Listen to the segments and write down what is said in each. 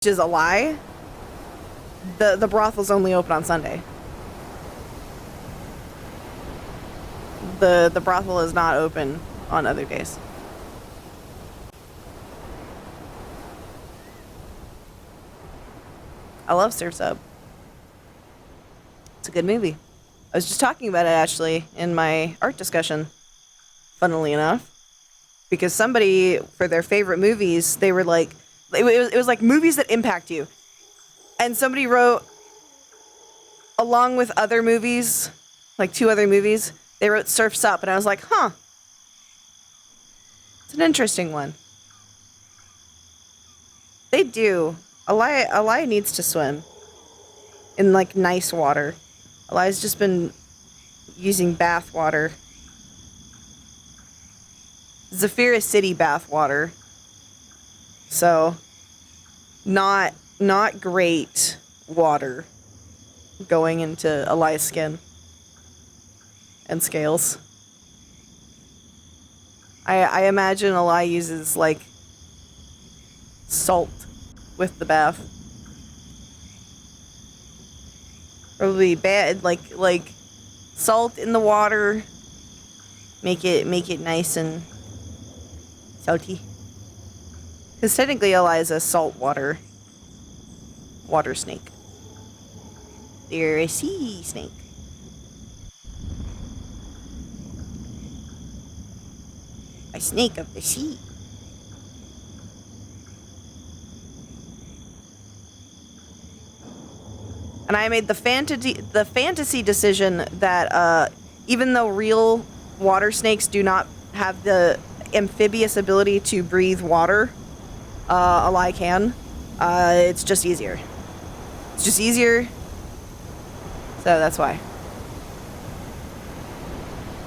is a lie. The brothel's only open on Sunday. The brothel is not open on other days. I love Surf's Up. It's a good movie. I was just talking about it actually in my art discussion, funnily enough, because somebody, for their favorite movies, they were like, it was like movies that impact you. And somebody wrote, along with other movies, like 2 other movies, they wrote Surf's Up. And I was like, huh. It's an interesting one. They do. Ahlai needs to swim in, like, nice water. Ahlai's just been using bath water. Zafira City bath water. So, not great water going into Ahlai's skin and scales. I imagine Ahlai uses, like, salt with the bath. Probably bad, like salt in the water. Make it nice and salty. Because technically Ahlai is a saltwater water snake. They're a sea snake. A snake of the sea. And I made the fantasy decision that even though real water snakes do not have the amphibious ability to breathe water, Ahlai can. It's just easier. It's just easier. So that's why.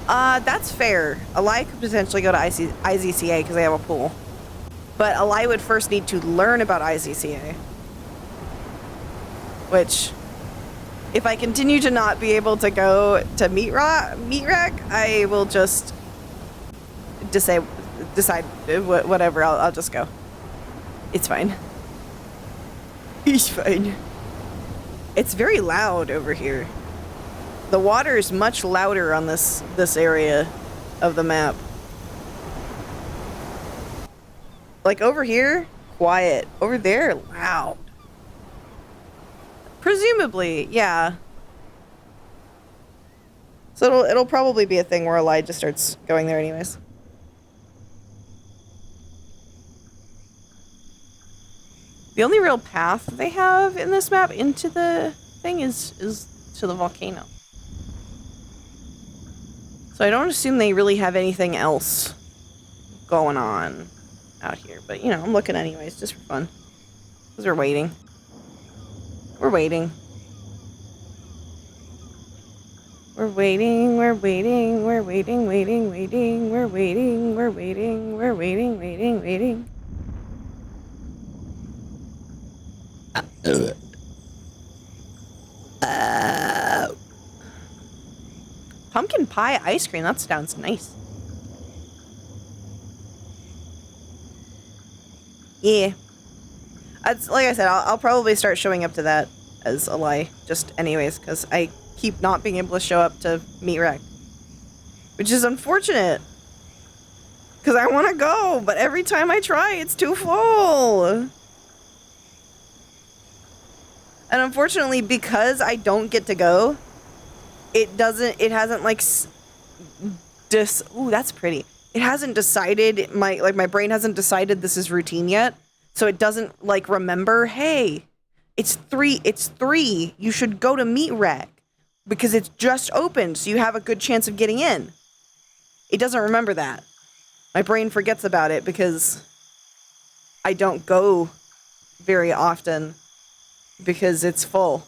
That's fair. Ahlai could potentially go to IZCA because they have a pool. But Ahlai would first need to learn about IZCA. Which, if I continue to not be able to go to Meat Rack, I will just decide whatever. I'll just go. It's fine. It's fine. It's very loud over here. The water is much louder on this area of the map. Like over here, quiet. Over there, loud. Presumably, yeah. So it'll probably be a thing where Ahlai just starts going there anyways. The only real path they have in this map into the thing is to the volcano. So I don't assume they really have anything else going on out here. But, you know, I'm looking anyways, just for fun. Because we're waiting. We're waiting. We're waiting, we're waiting, we're waiting, waiting, waiting, we're waiting, we're waiting, we're waiting, waiting, waiting. Pumpkin pie ice cream, that sounds nice. Yeah. That's, like I said, I'll probably start showing up to that as Ahlai, just anyways, because I keep not being able to show up to Meat Rack. Which is unfortunate. Because I want to go, but every time I try, it's too full. And unfortunately, because I don't get to go, it hasn't like, ooh, that's pretty. It hasn't decided, my brain hasn't decided this is routine yet. So it doesn't, like, remember, hey, it's 3, you should go to Meat Rack. Because it's just opened, so you have a good chance of getting in. It doesn't remember that. My brain forgets about it because I don't go very often because it's full.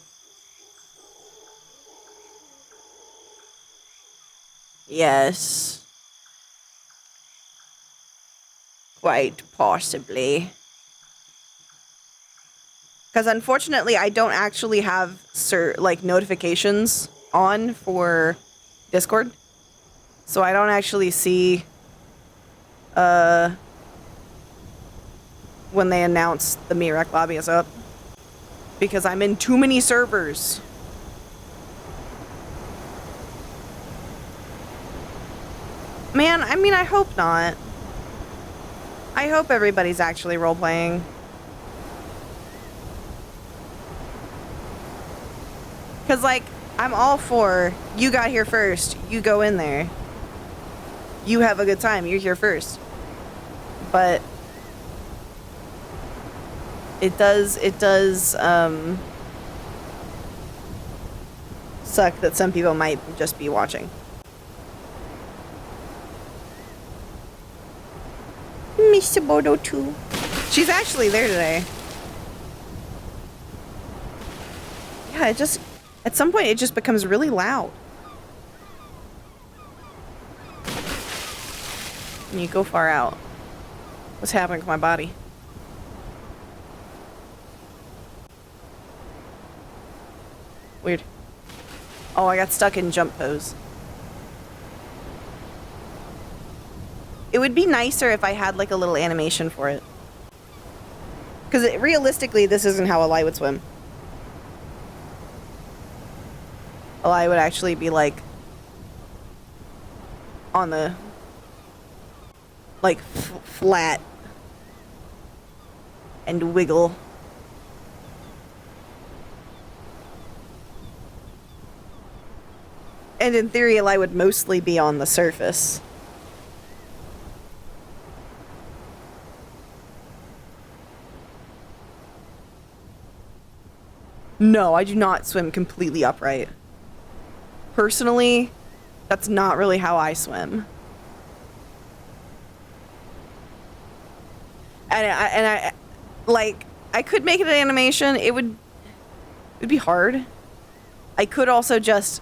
Yes. Quite possibly. Because unfortunately, I don't actually have notifications on for Discord, so I don't actually see when they announce the Mirek lobby is up. Because I'm in too many servers. Man, I mean, I hope not. I hope everybody's actually role-playing. Because, like, I'm all for, you got here first, you go in there. You have a good time, you're here first. But it does, suck that some people might just be watching. Mr. Bodo 2. She's actually there today. Yeah, it just, at some point it just becomes really loud. And you go far out. What's happening to my body? Weird. Oh, I got stuck in jump pose. It would be nicer if I had like a little animation for it. Because realistically, this isn't how Ahlai would swim. Ahlai would actually be like on the like flat and wiggle. And in theory, Ahlai would mostly be on the surface. No, I do not swim completely upright. Personally, that's not really how I swim. And I like, I could make it an animation. It would be hard. I could also just,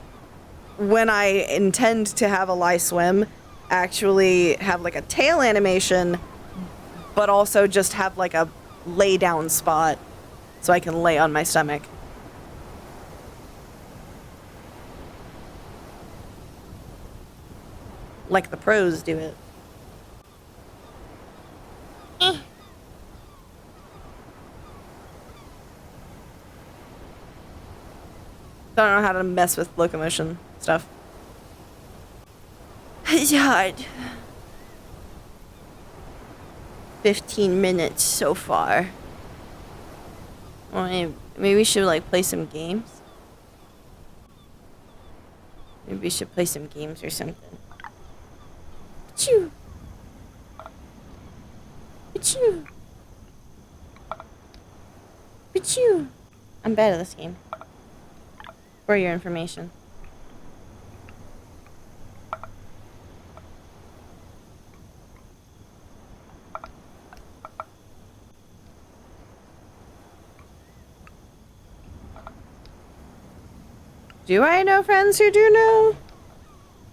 when I intend to have Ahlai swim, actually have like a tail animation, but also just have like a lay down spot so I can lay on my stomach. Like the pros do it. Don't know how to mess with locomotion stuff. It's hard. 15 minutes so far. Well, maybe we should like play some games. Maybe we should play some games or something. Achoo! Achoo! Achoo! I'm bad at this game. For your information. Do I know friends who do know?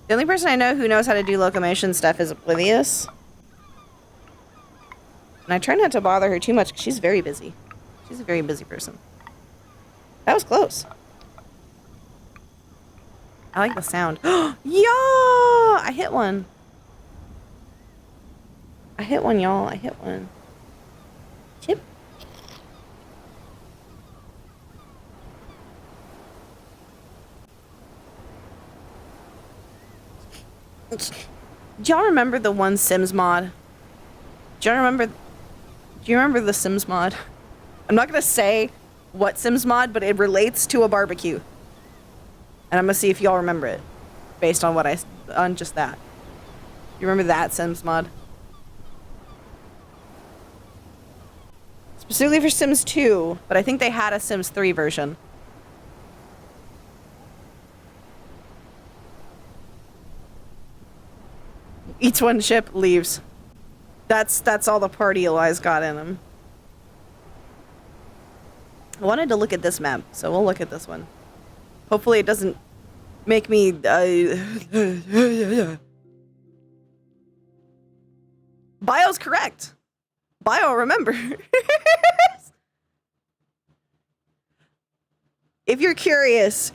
The only person I know who knows how to do locomotion stuff is Oblivious. And I try not to bother her too much because she's very busy. She's a very busy person. That was close. I like the sound. Yeah! I hit one. I hit one, y'all. I hit one. Chip. Do y'all remember the one Sims mod? Do you remember the Sims mod? I'm not gonna say what Sims mod, but it relates to a barbecue. And I'm gonna see if y'all remember it. Based on on just that. You remember that Sims mod? Specifically for Sims 2, but I think they had a Sims 3 version. Eats one ship, leaves. That's all the party Ahlai's got in him. I wanted to look at this map, so we'll look at this one. Hopefully it doesn't make me Bio's correct. Bio, remember. If you're curious,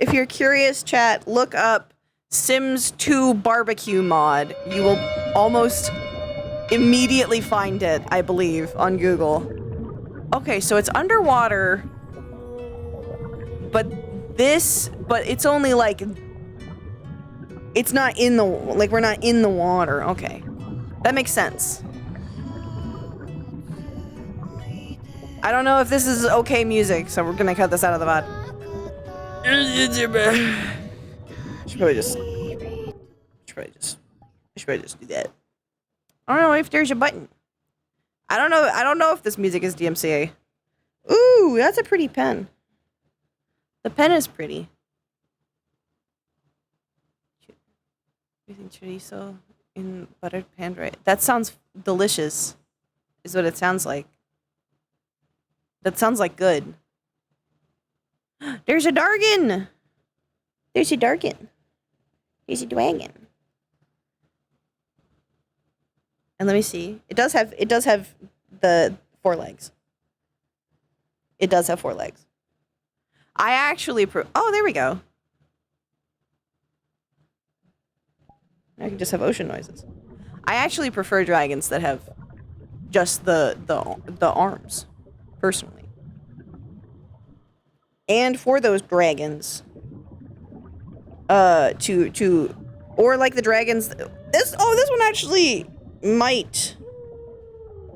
chat, look up Sims 2 barbecue mod. You will almost immediately find it, I believe, on Google. Okay, so it's underwater, but it's only like, it's not in the, like, we're not in the water. Okay, that makes sense. I don't know if this is okay music, so we're gonna cut this out of the VOD. Should probably just do that. I don't know if there's a button. I don't know if this music is DMCA. Ooh, that's a pretty pen. The pen is pretty. Everything chorizo in buttered pan dried. That sounds delicious, is what it sounds like. That sounds like good. There's a Dargan! There's a Dargan. There's a Dwagon. And let me see. It does have the 4 legs. It does have 4 legs. I actually oh, there we go. I can just have ocean noises. I actually prefer dragons that have just the arms, personally. And for those dragons, or like the dragons, this one actually might.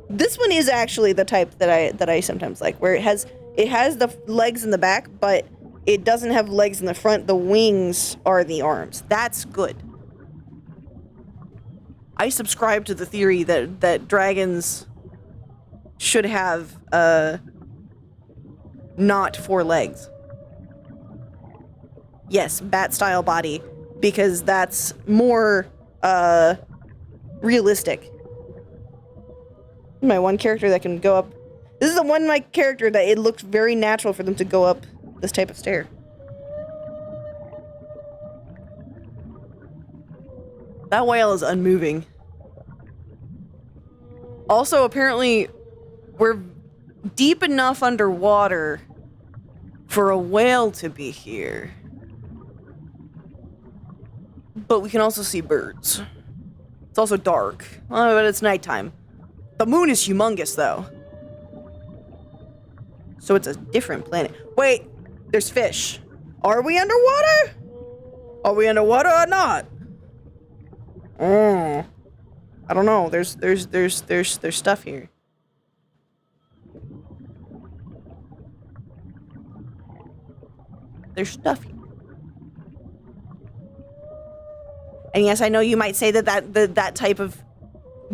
This one is actually the type that I sometimes like, where it has the legs in the back, but it doesn't have legs in the front. The wings are the arms. That's good. I subscribe to the theory that dragons should have not 4 legs. Yes, bat-style body, because that's more realistic. My one character that can go up. This is the one my character that it looks very natural for them to go up this type of stair. That whale is unmoving. Also, apparently, we're deep enough underwater for a whale to be here. But we can also see birds. It's also dark. But it's nighttime. The moon is humongous, though. So it's a different planet. Wait, there's fish. Are we underwater? Are we underwater or not? I don't know. There's stuff here. There's stuff here. And yes, I know you might say that type of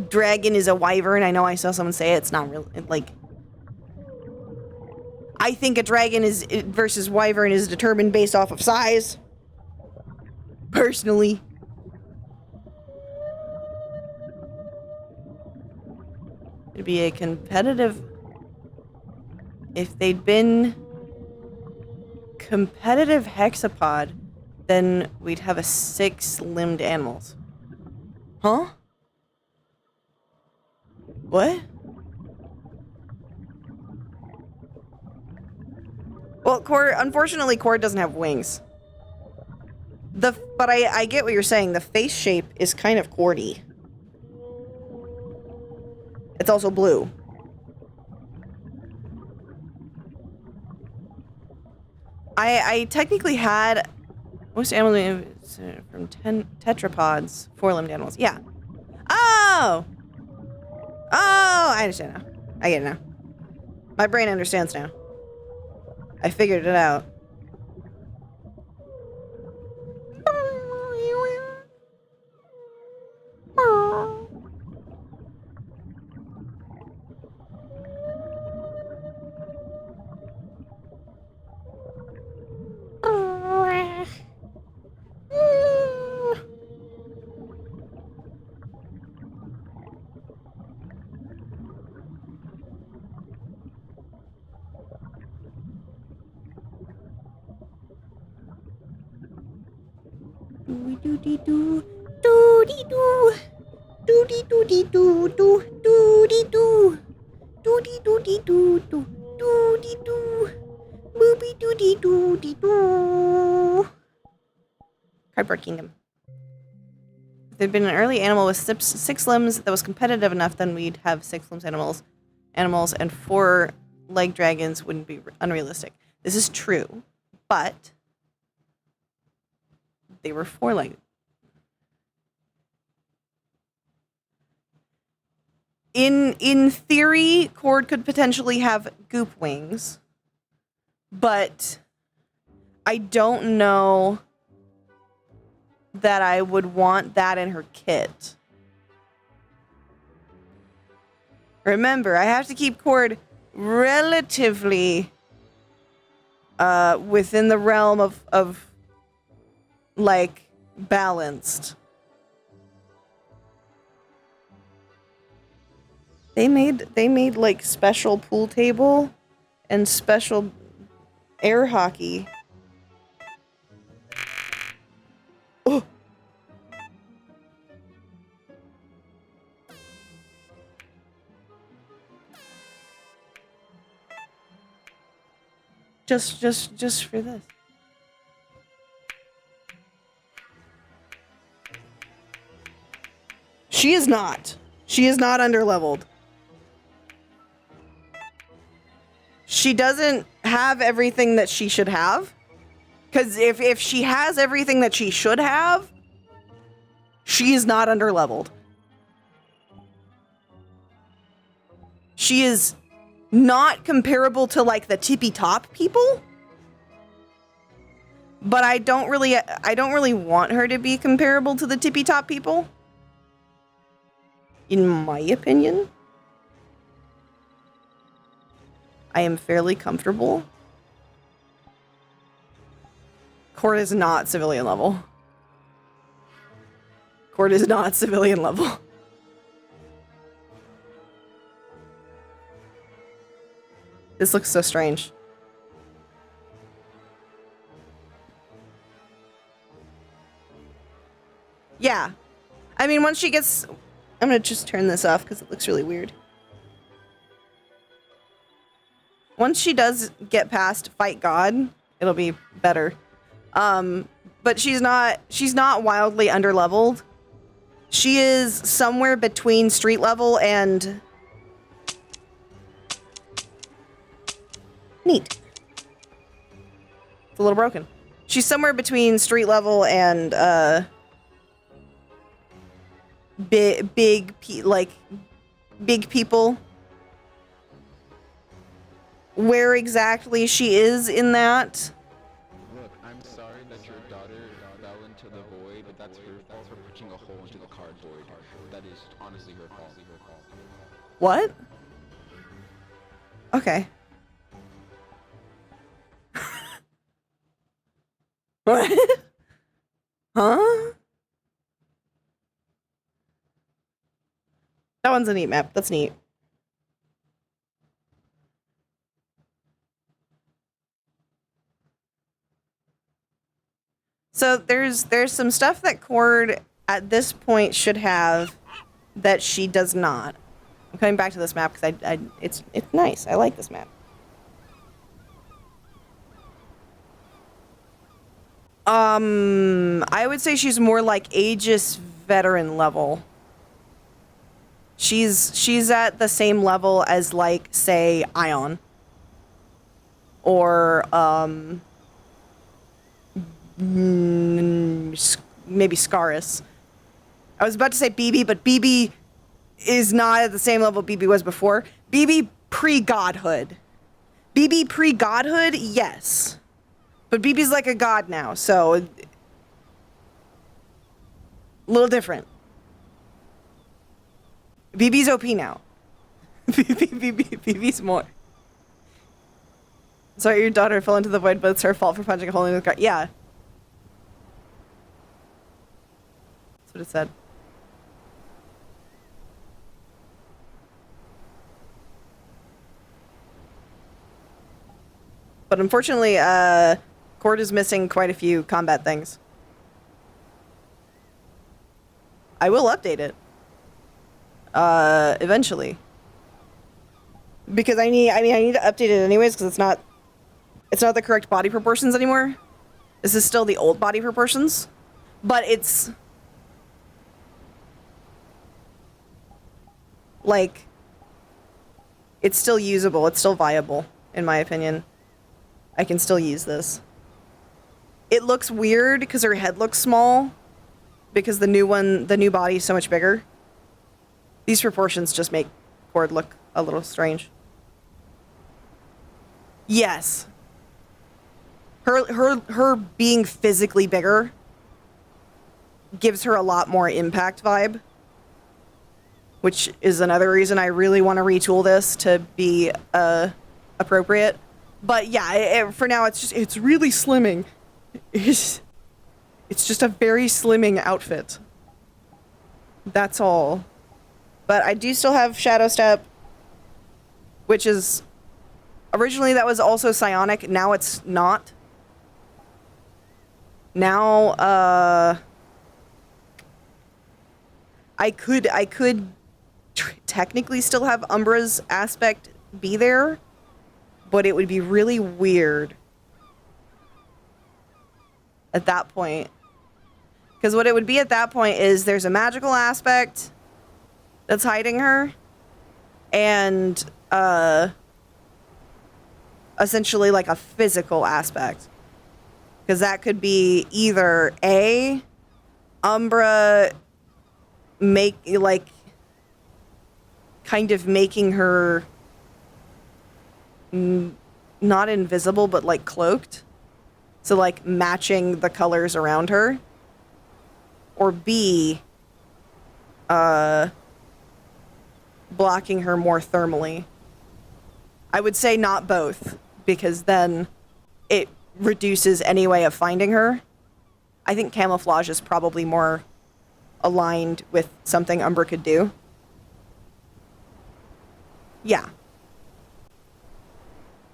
dragon is a wyvern. I know I saw someone say it. It's not really, like... I think a dragon versus wyvern is determined based off of size. Personally. It'd be a competitive... If they'd been competitive hexapod, then we'd have a 6-limbed animals. Huh? What? Well, unfortunately, Cord doesn't have wings. But I get what you're saying. The face shape is kind of Cordy. It's also blue. I technically had most animals from 10 tetrapods, 4-limbed animals. Yeah. Oh! Oh, I understand now. I get it now. My brain understands now. I figured it out. Doody-doo, doody-doo, doody-doo-dee-doo, doody-doo, doody-doo-dee-doo, doody-doo, booby-doo-dee-doo-dee-doo. Cardboard Kingdom. If there'd been an early animal with 6 limbs that was competitive enough, then we'd have 6 limbs animals and 4 like dragons wouldn't be unrealistic. This is true, but they were four-legged. In theory, Cord could potentially have goop wings, but I don't know that I would want that in her kit. Remember, I have to keep Cord relatively within the realm of like balanced. They made like special pool table and special air hockey. Oh. Just for this. She is not. She is not underleveled. She doesn't have everything that she should have. Because if she has everything that she should have, she is not underleveled. She is not comparable to like the tippy top people. But I don't really want her to be comparable to the tippy top people. In my opinion. I am fairly comfortable. Cord is not civilian level. Cord is not civilian level. This looks so strange. Yeah. I mean, once she gets... I'm gonna just turn this off because it looks really weird. Once she does get past Fight God, it'll be better. But she's not wildly underleveled. She is somewhere between street level and... Neat. It's a little broken. She's somewhere between street level and, big people. Where exactly she is in that? Look, I'm sorry that your daughter fell into the void, but that's her fault for pushing a hole into the cardboard. That is honestly her fault. What? Okay. What? Huh? That one's a neat map. That's neat. So there's some stuff that Cord at this point should have that she does not. I'm coming back to this map because it's nice. I like this map. I would say she's more like Aegis veteran level. She's at the same level as like, say, Ion. Or maybe Scaris. I was about to say BB, but BB is not at the same level BB was before. BB pre-godhood. BB pre-godhood, yes. But BB's like a god now, so... a little different. BB's OP now. BB's more. Sorry, your daughter fell into the void, but it's her fault for punching a hole in the car. Yeah. That's what it said. But unfortunately, Cord is missing quite a few combat things. I will update it. Eventually. Because I need to update it anyways, because it's not the correct body proportions anymore. This is still the old body proportions. But it's... like... It's still usable. It's still viable, in my opinion. I can still use this. It looks weird because her head looks small because the new body is so much bigger. These proportions just make Cord look a little strange. Yes. Her being physically bigger gives her a lot more impact vibe, which is another reason I really want to retool this to be appropriate. But yeah, for now it's really slimming. It's just a very slimming outfit. That's all. But I do still have Shadow Step, which is originally that was also psionic. Now it's not. Now I could technically still have Umbra's aspect be there, but it would be really weird at that point. Because what it would be at that point is there's a magical aspect that's hiding her, and essentially like a physical aspect. Because that could be either A, Umbra kind of making her not invisible, but like cloaked. So like matching the colors around her. Or B, blocking her more thermally. I would say not both, because then it reduces any way of finding her. I think camouflage is probably more aligned with something Umbra could do. Yeah.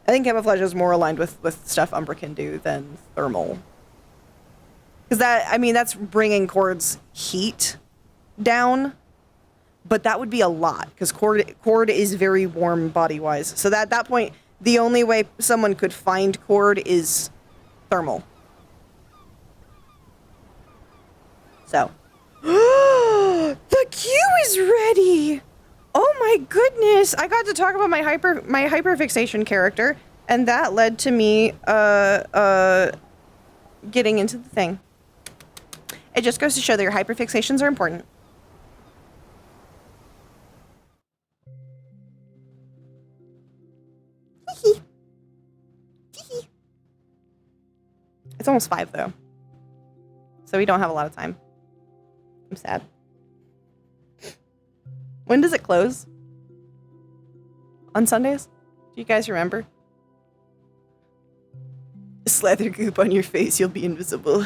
I think camouflage is more aligned with stuff Umbra can do than thermal. Because that's bringing Cord's heat down, but that would be a lot, because Cord is very warm body-wise. So at that point, the only way someone could find Cord is thermal. So. The queue is ready! Oh my goodness! I got to talk about my hyperfixation character, and that led to me getting into the thing. It just goes to show that your hyperfixations are important. It's almost 5 though, so we don't have a lot of time. I'm sad. When does it close? On Sundays? Do you guys remember? Slather goop on your face, you'll be invisible.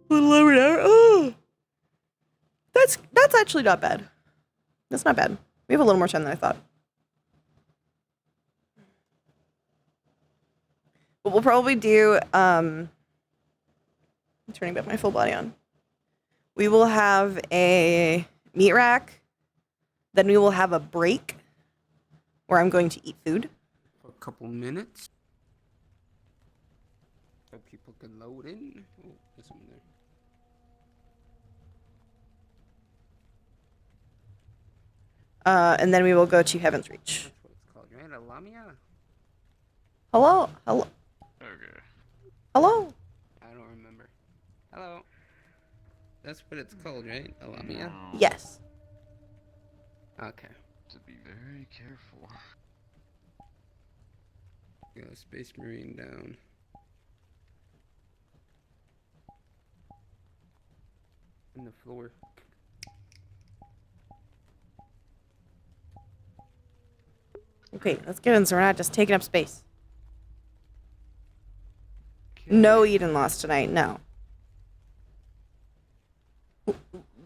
A little over an hour. Oh, that's actually not bad. That's not bad. We have a little more time than I thought. What we'll probably do, I'm turning back my full body on. We will have a meat rack. Then we will have a break where I'm going to eat food. For a couple minutes. So people can load in. Oh, there's someone there. And then we will go to Heaven's Reach. That's what it's called, right? A lamia? Hello? Hello? Okay. Hello? I don't remember. Hello. That's what it's called, right? A lamia? Yes. Okay. To be very careful. Go Space Marine down. On the floor. Okay, let's get in so we're not just taking up space. No Eden lost tonight, no.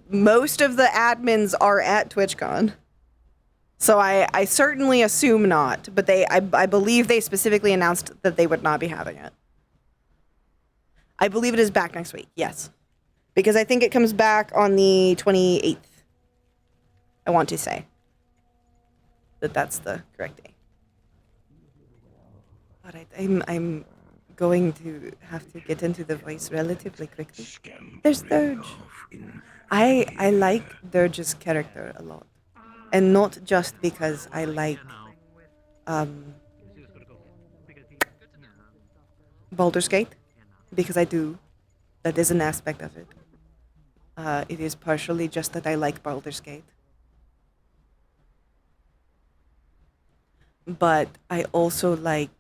Most of the admins are at TwitchCon. So I certainly assume not, but I believe they specifically announced that they would not be having it. I believe it is back next week, yes. Because I think it comes back on the 28th. I want to say that that's the correct day. But I'm going to have to get into the voice relatively quickly. There's Dirge. I like Dirge's character a lot, and not just because I like um, Baldur's Gate, because I do. That is an aspect of it. It is partially just that I like Baldur's Gate. But I also like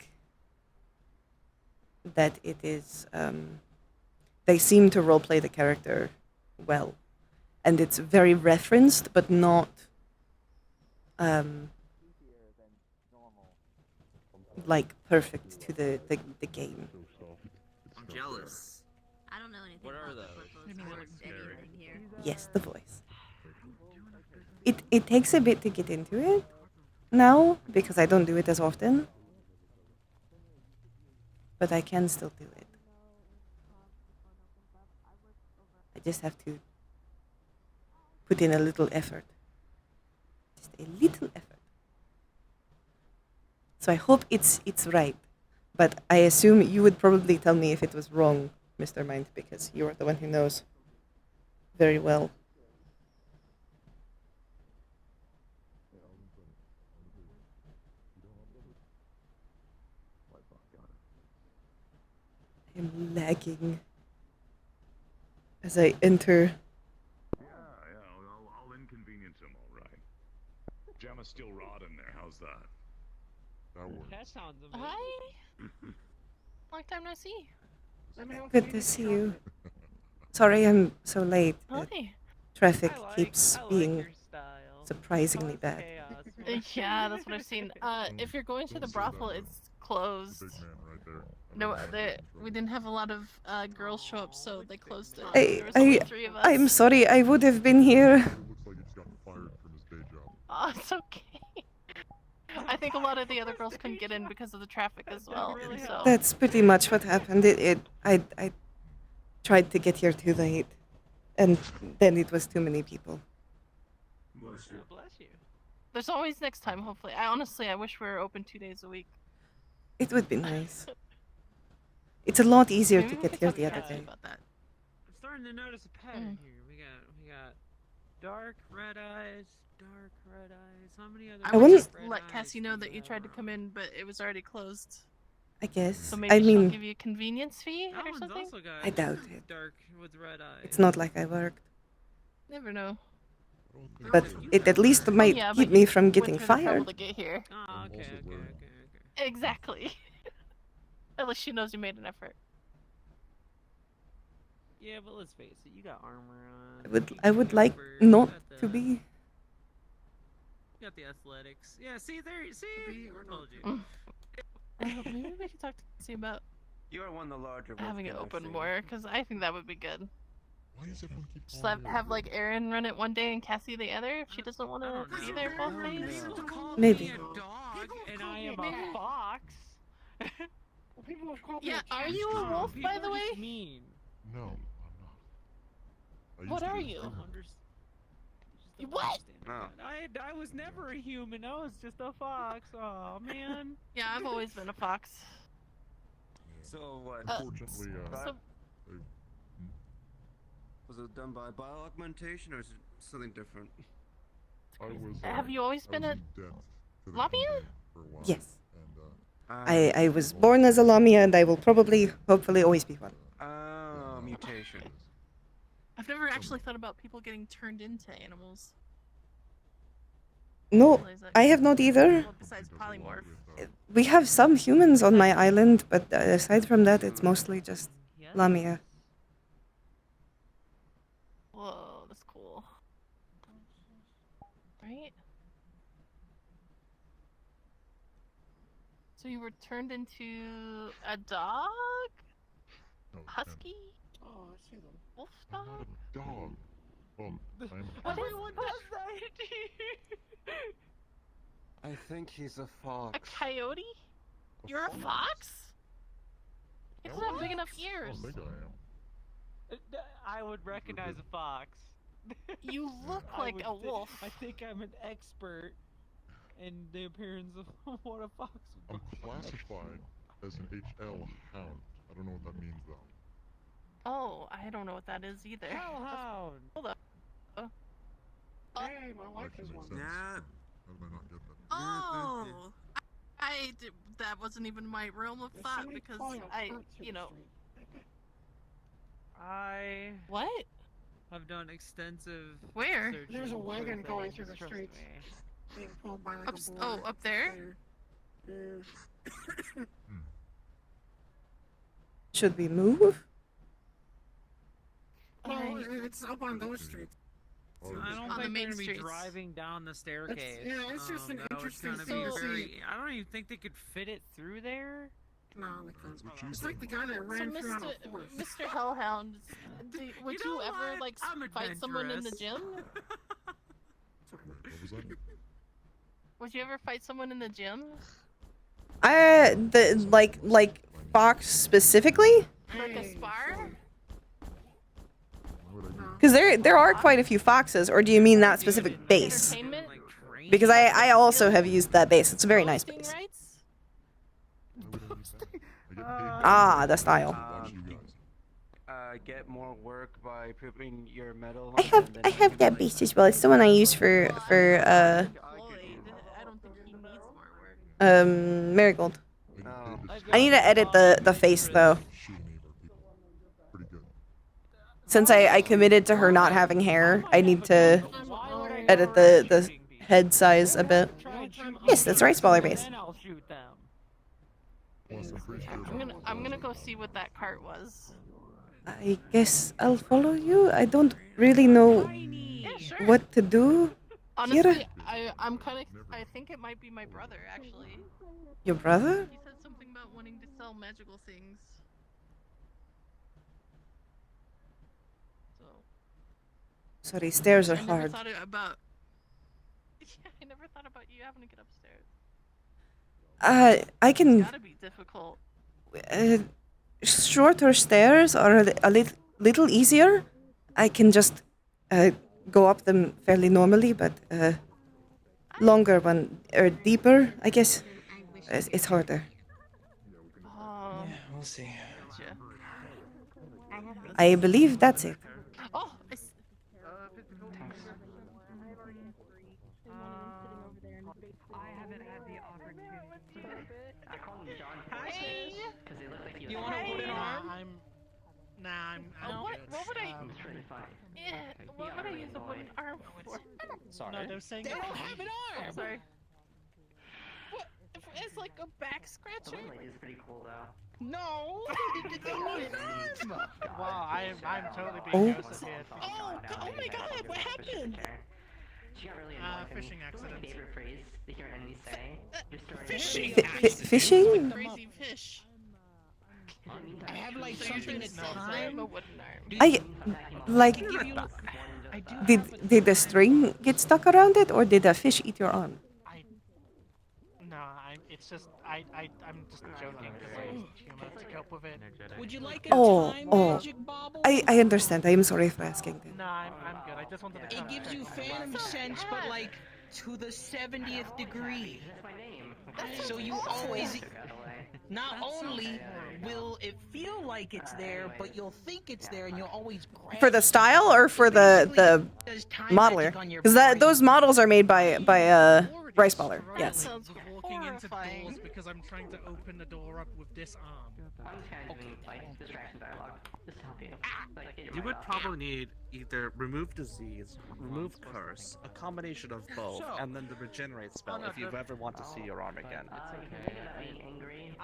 that it is. They seem to roleplay the character well. And it's very referenced, but not. Like perfect to the game. I'm jealous. I don't know anything What are about those? the proposed anything here. Yes, the voice. It takes a bit to get into it now because I don't do it as often. But I can still do it. I just have to put in a little effort. Just a little effort. So I hope it's right. But I assume you would probably tell me if it was wrong, Mr. Mind, because you are the one who knows very well. I'm lagging as I enter. Yeah, I'll inconvenience him, all right. Gemma's still rotting there. How's that? That works. That sounds amazing. Hi. Long time no see. Good to see you. Sorry I'm so late. Hi. Traffic I keeps like being your style. surprisingly Cause bad. chaos. Yeah, that's what I've seen. If you're going to the brothel, it's closed. Big man right there. No, we didn't have a lot of girls show up, so they closed it. I- There was only 3 of us. I'm sorry, I would have been here. It looks like he's gotten fired from his day job. Oh, it's okay. I think a lot of the other girls couldn't get in because of the traffic as well. So That's pretty much what happened. I tried to get here too late, and then it was too many people. Bless you. there's always next time. Hopefully, I wish we were open 2 days a week. It would be nice. It's a lot easier Maybe to we get could here talk the to other Cassie day. about that. I'm starting to notice a pattern here. We got dark red eyes, dark red eyes. How many other? I I would wouldn't- just let Cassie know that you tried to come in, but it was already closed. I guess. So maybe I she'll mean, give you a convenience fee That or one's something. also got I doubt it. dark with red eyes. It's not like I worked. Never know. But it at least might yeah, keep but me you from went getting through the trouble fired. to get here. Oh, okay, also okay, wearing- okay. Exactly. At least she knows you made an effort. Yeah, but let's face it, you got armor on. I you would got like the- you not got to the- be. You got the athletics. Yeah, see there, see. I told you. Maybe we could talk to Cassie about You are one of the larger. having it open more, because I think that would be good. Why does everyone keep Just calling me a have like bitch? Aaron run it one day and Cassie the other if she doesn't want I to don't be know. there both No, days. no. People call Maybe. me a dog, and I am Maybe. a fox. People have called me Yeah, a are cat. you a wolf, People by the are way? just mean. No, I'm not. I What used to are be a you? human. You what? No. I was never a human. I was just a fox. Oh man. Yeah, I've always been a fox. So what? Unfortunately, So, Was it done by bioaugmentation or is it something different? I was. have you always I been was a in debt to the Lamia? company for a while, Yes. And, I was born as a Lamia, and I will probably, hopefully, always be one. Mutation. I've never actually thought about people getting turned into animals. No, Realize that- I have not either. Well, besides polymorph. We have some humans on my island, but aside from that, it's mostly just Lamia. Whoa, that's cool. Right? So you were turned into a dog? no, Husky? Oh, I see them. Wolf I'm dog? not a dog. Well, I'm. Everyone does that. I think he's a A fox. coyote? You're a fox? He doesn't have big enough How ears. big I am. I would recognize a fox. You look I like would a thi- wolf. I think I'm an expert in the appearance of what a fox would I'm look like. classified as an HL hound. I don't know what that means though. Oh, I don't know what that is either. Hellhound. Hold up. Hey, my wife is one. Yeah. How did I not get that? Oh, that wasn't even my realm of thought because I What? have done extensive. Where? searching There's a for wagon going things, through the trust streets. me. Being pulled by like a boy. Up there? Should we move? No, it's up on those streets. I don't On think the we're main gonna be streets. driving down the staircase. Yeah, it's just an that was interesting gonna thing be to very. see. I don't even think they could fit it through there. No, they That's what can't. she It's said. like the guy that So, ran through on a horse. Mr. Hellhound, would You you, know ever what? like I'm fight someone in the adventurous. gym? What was that? Would you ever fight someone in the gym? Like Fox specifically? Like a spar? What would I do? Because there are quite a few foxes, or do you mean that specific base? Entertainment? Like train. Because I also have used that base. It's a very nice Hosting base. rights? Why would I use that? I get paid Ah, the style. watch you guys. Get more work by proving your metal. I have that base as well. It's the one I use for Floyd, I don't think he needs more work. Marigold. I get Oh. paid to I need to edit the face though. shoot neighbor people. Pretty good. Since I committed to her not having hair, I need to Why would I edit ever the shooting people? head size a bit. Try and shoot Yes, that's right, smaller base. Then I'll shoot them. Plus, I'm pretty sure I'm gonna go see what that cart was. I guess I'll follow you. I don't really know Yeah, sure. what to do. Honestly, I think it might be my brother actually. Your brother? He said something about wanting to sell magical things. So Sorry, stairs are I never hard. thought about. Yeah, I never thought about you having to get upstairs. I can. Gotta be difficult. Shorter stairs are a little easier. I can just go up them fairly normally, but longer one or deeper, I guess, it's harder. We'll see. Gotcha. I believe that's it. Oh, I haven't had the opportunity. I call him John Hey. because they look like he You was want to Hey. put an arm? Oh, what would I? It's really funny. Yeah, what would I use a wooden arm for? Sorry. No, they're saying They that- don't have an arm. Sorry. What? It's like a back The scratcher? little lady is pretty cool though. No. Wow, I'm totally Oh. being Joseph here. Oh my God! What happened? She got really annoyed. fishing What's my accident. favorite phrase to hear enemies say? Your story Fishing. Fishing? Crazy fish. I have like So something that's time. A wooden arm. I like. Did the string get stuck around it, or did a fish eat your arm? I'm just joking because I used humor to cope with it. Would you like Oh, I understand. I am sorry for asking. Then. No, I'm good. I just wanted to. It gives you phantom sense, but like to the 70th degree. That's my name. So you always, not only will it feel like it's there, but you'll think it's there, and you'll always grab For the style or for the There's time modeler? magic on your Because brain. those models are made by Rice Baller. That Yes. sounds Walking into horrifying. doors because I'm trying to open the door up with this arm. I'm just kind of doing like distraction dialogue. Just to help you. Like, get your You mind would off. probably need either remove disease, remove curse, a combination of both, and then the regenerate spell if you ever want to see your arm again. You can think about being angry.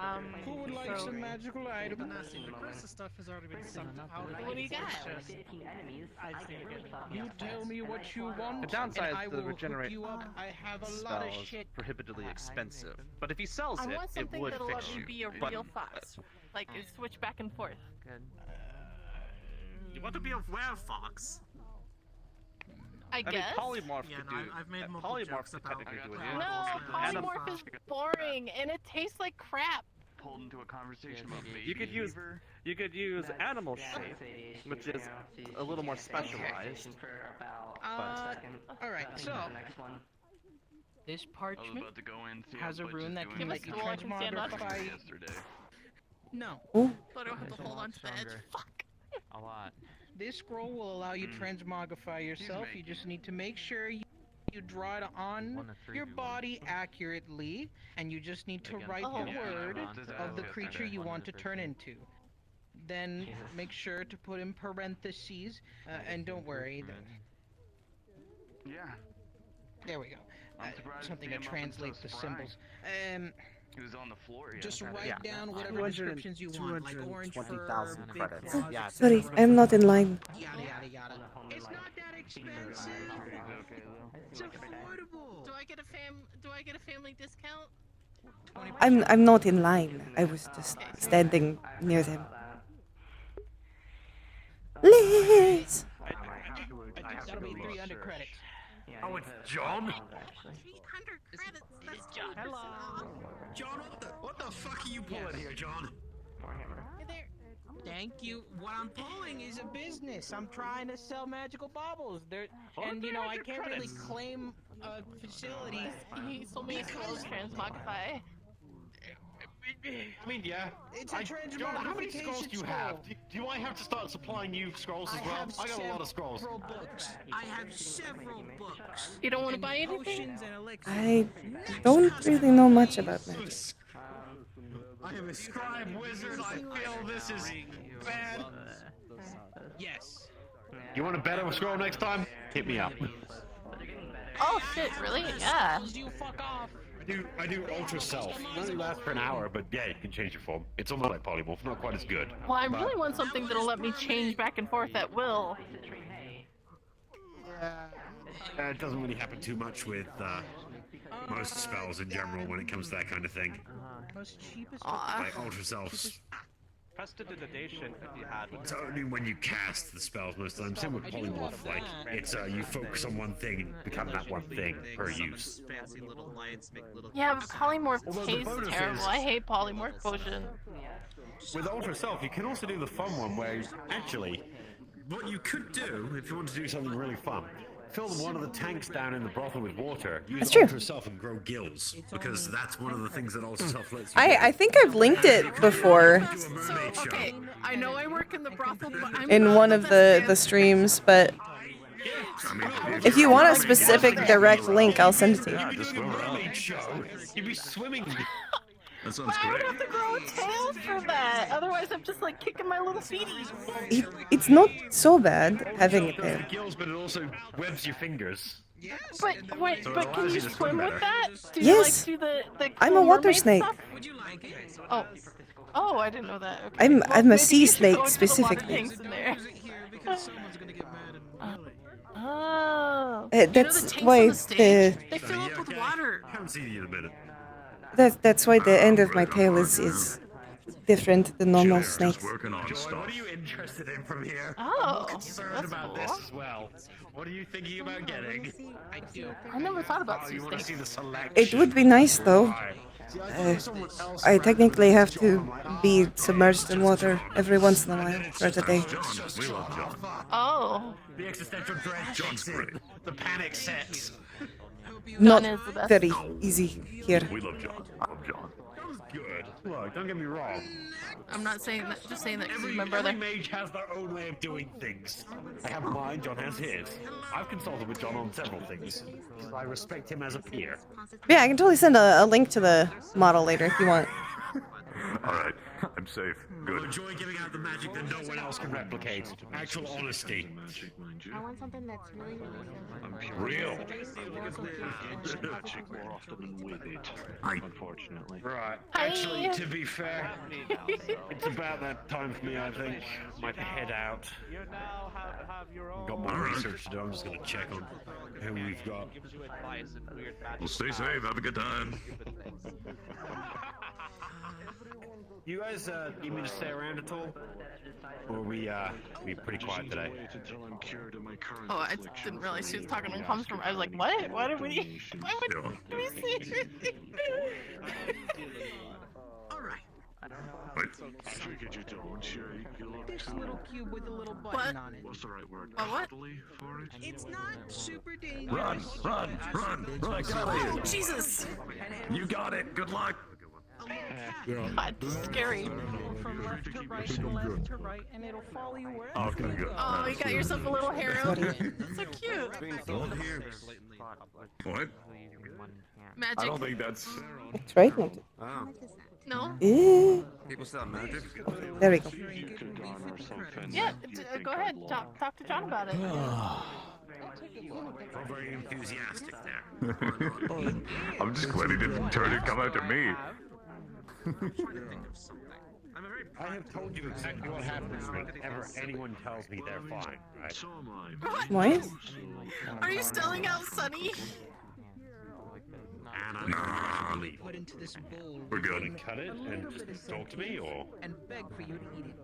Who would like some magical item? Vanessa, The rest of stuff has already been sucked out. What do you got? It's just- 15 enemies. I I just need get to really get- fucking You upset. tell me what you And want. The downside and I is the will hook regenerate you up. I have a lot spell of is shit. prohibitively expensive, but if he sells I it, want it something would that'll fix let me you. be a But real fox. Like, switch back and forth. you want to be a werefox? I I mean, guess. polymorph Yeah, could no, do. I've made multiple polymorph jokes could about technically do it. that. No, polymorph is boring and it tastes like crap. Pulled into a conversation about You could use animal shape, which is a little more specialized. For about Uh, second. alright, so The next one. this I was parchment about to go in, see has how a Butch rune is that doing can Give let us you a stool I can stand on. transmogrify yesterday. No. Oh. So I don't have to hold on to the edge. Fuck. A lot. This scroll will allow you to transmogrify yourself. You just need to make sure you draw it on your body accurately, and you just need to write the word of the creature you want to turn into. Then make sure to put in parentheses, and don't worry. Yeah. There we go. Something to translate the symbols. He was on the floor. Just write down whatever descriptions you want, like orange fur, 220,000 big credits. cross, Yeah, Sorry, I'm not in line. yada yada yada. It's not that expensive. It's affordable. Do I get a family discount? I'm not in line. I was just standing near them. Liz! That'll be 300 credits. Oh, it's John? 300 credits. That's John. Hello. John, what the fuck are you pulling here, John? Hey there. Thank you. What I'm pulling is a business. I'm trying to sell magical baubles. And you know, I can't really claim a facility. He sold me a scroll to transmogrify. I mean, yeah. It's a John, how many scrolls do you have? Do I have to start supplying you scrolls as well? I got a lot of scrolls. Books. I have several books. You don't want to buy anything? Potions and elixirs. I don't really know much about magic. I am a scribe wizard. I feel this is bad. Yes. You want a better scroll next time? Hit me up. Oh shit, really? Yeah. You fuck off. I do ultra self. It only lasts for an hour, but yeah, you can change your form. It's almost like polymorph, not quite as good. Well, I really want something that'll let me change back and forth at will. It doesn't really happen too much with most spells in general when it comes to that kind of thing. Most cheapest. Like ultra selves. Prestidigitation, if you had. It's only when you cast the spells most of the time. Same with polymorph, like it's you focus on one thing and become that one thing per use. Fancy little lights make little. Yeah, but polymorph Although the tastes bonus terrible. is- I hate polymorph potion. With ultra self, you can also do the fun one where actually, what you could do if you want to do something really fun, fill one of the tanks down in the brothel with water, use That's true. ultra self and grow gills, because that's one of the things that ultra self lets you I think I've linked it before do a mermaid show. Okay, I know I work in the brothel, but I'm in not one of the streams, but if you want a specific direct link, I'll send it to you. Yeah, just swim around. Show. You'd be swimming. That sounds I would great. have to grow a tail for that. Otherwise, I'm just like kicking my little feeties. It's not so bad having it Does there. the gills, but it also webs your fingers. But wait, So it but can allows you you to swim swim with better. that? Do Yes. You, like, do the I'm cool a water mermaid snake. stuff? Would you like it? Oh. Oh, I didn't know that. Okay. I'm Well, a maybe sea you should snake go into the water specifically. tanks in there. Use it here because someone's gonna get mad at me. Oh. That's tanks why on the stage? the They fill up with water. I haven't seen you in a minute. that's why the end of my tail is different than normal Just snakes. working on Joy, stuff. what are you interested in from here? Oh, I'm concerned that's about cool. this as well. What are you thinking about getting? I do. I never thought about Oh, sea you want to see snakes. the selection? It would be nice though. Right. See, I thought someone else I ran technically into have John, to I'm like, be submerged in water every once in a while for the day. John, we love John. Oh. The existential dread John's kicks in. great. The panic sets. Not John is the best. very easy here. We love John. Love John. John's good. Look, don't get me wrong. I'm not saying that. Just saying that 'cause he's Every, my brother. every mage has their own way of doing things. I have mine, John has his. I've consulted with John on several things. Because I respect him as a peer. Yeah, I can totally send a link to the model later if you want. Alright, I'm safe. I Good. enjoy giving out the magic that no one else can replicate. Actual honesty. I want something that's really, really simple. Real. Magic more often than with it, unfortunately. Right. Hi. Actually, to be fair, it's about that time for me, I think. Might head out. You now have your own. Got more research to do. I'm just going to check on who we've got. Gives you advice and weird magic. Well, stay safe. Have a good time. You guys need me to stay around at all? Or are we pretty quiet today? Oh, I didn't realize she was talking in comms from. I was like, what? Why did we? Why would we see her? Alright. I figured you don't. You look This too... little cube with a little button on it. What's the right word? What? Cuddly for it? It's not super Run! dangerous. Run! Run! Run! Get out of Oh, here! Jesus! You got it! Good luck! Yeah. God, this is scary. From left to right think and I'm left good. to right, and it'll follow you wherever Okay, you good. go. Oh, you got yourself a little harem. That's so cute. What? Magic. I don't think that's. It's right. Oh. No. People still have magic? There we go. Yeah, go ahead. Talk to John about it. Not very enthusiastic there. I'm just glad he didn't turn it come out to me. I have told you exactly what happens whenever anyone tells me they're fine, right? So am What? Are you selling out Sunny? And I'm gonna leave. Put into this bowl. We're good. Gonna cut it and just talk to me, or And beg for you to eat it.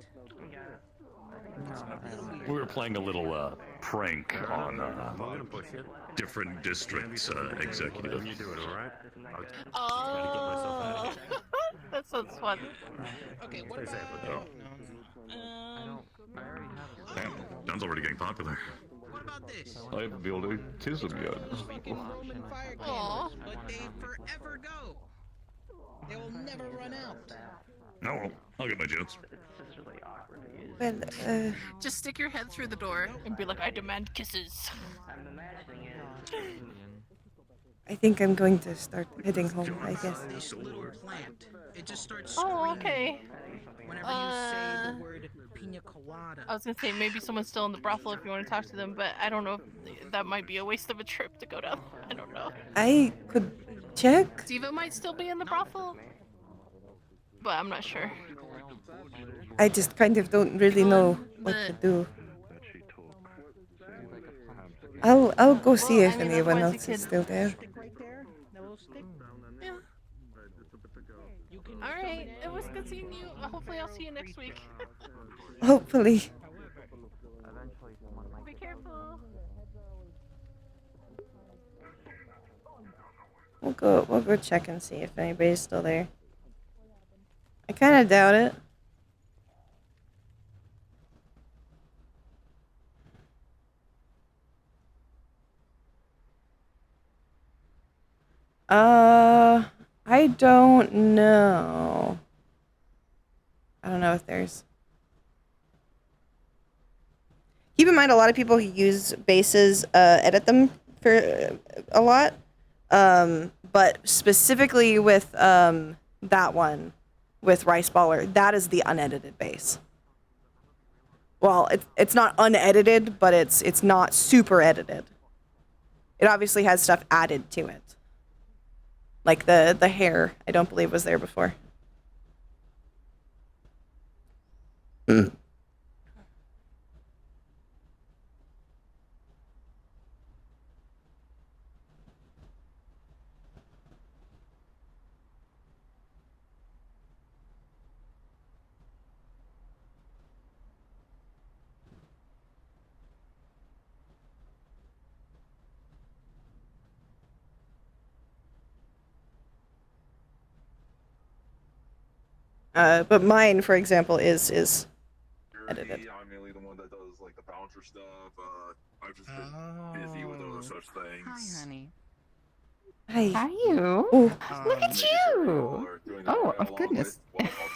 We were playing a little prank on I'm gonna push it. different districts executive. You do it, all right? Oh, that sounds fun. Okay, what Stay safe with Oh. Damn, John's already getting popular. What about this? I haven't been able to kiss him yet. Freaking Roman fire Aw. candles, but they forever go. They will never run out. No, well, I'll get my chance. Well, Just stick your head through the door and be like, I demand kisses. I think I'm going to start heading home, I guess. This little plant, it just starts Oh, screaming okay. whenever you say the word pina colada. I was gonna say maybe someone's still in the brothel if you want to talk to them, but I don't know if that might be a waste of a trip to go down. I don't know. I could check. Diva might still be in the brothel, but I'm not sure. I just kind of don't really know what to do. I'll go see if anyone else is still there. Yeah. All right. It was good seeing you. Hopefully, I'll see you next week. Hopefully. Be careful. We'll go check and see if anybody's still there. I kind of doubt it. I don't know. I don't know if there's... Keep in mind, a lot of people who use bases edit them for a lot. But specifically with that one, with Rice Baller, that is the unedited base. Well, it's not unedited, but it's not super edited. It obviously has stuff added to it. Like the hair, I don't believe was there before. But mine, for example, is edited. I'm mainly the one that does like the bouncer stuff. I've just been busy with other such things. Hi, honey. Hi. How are you? Ooh. Look at you! Oh, of goodness.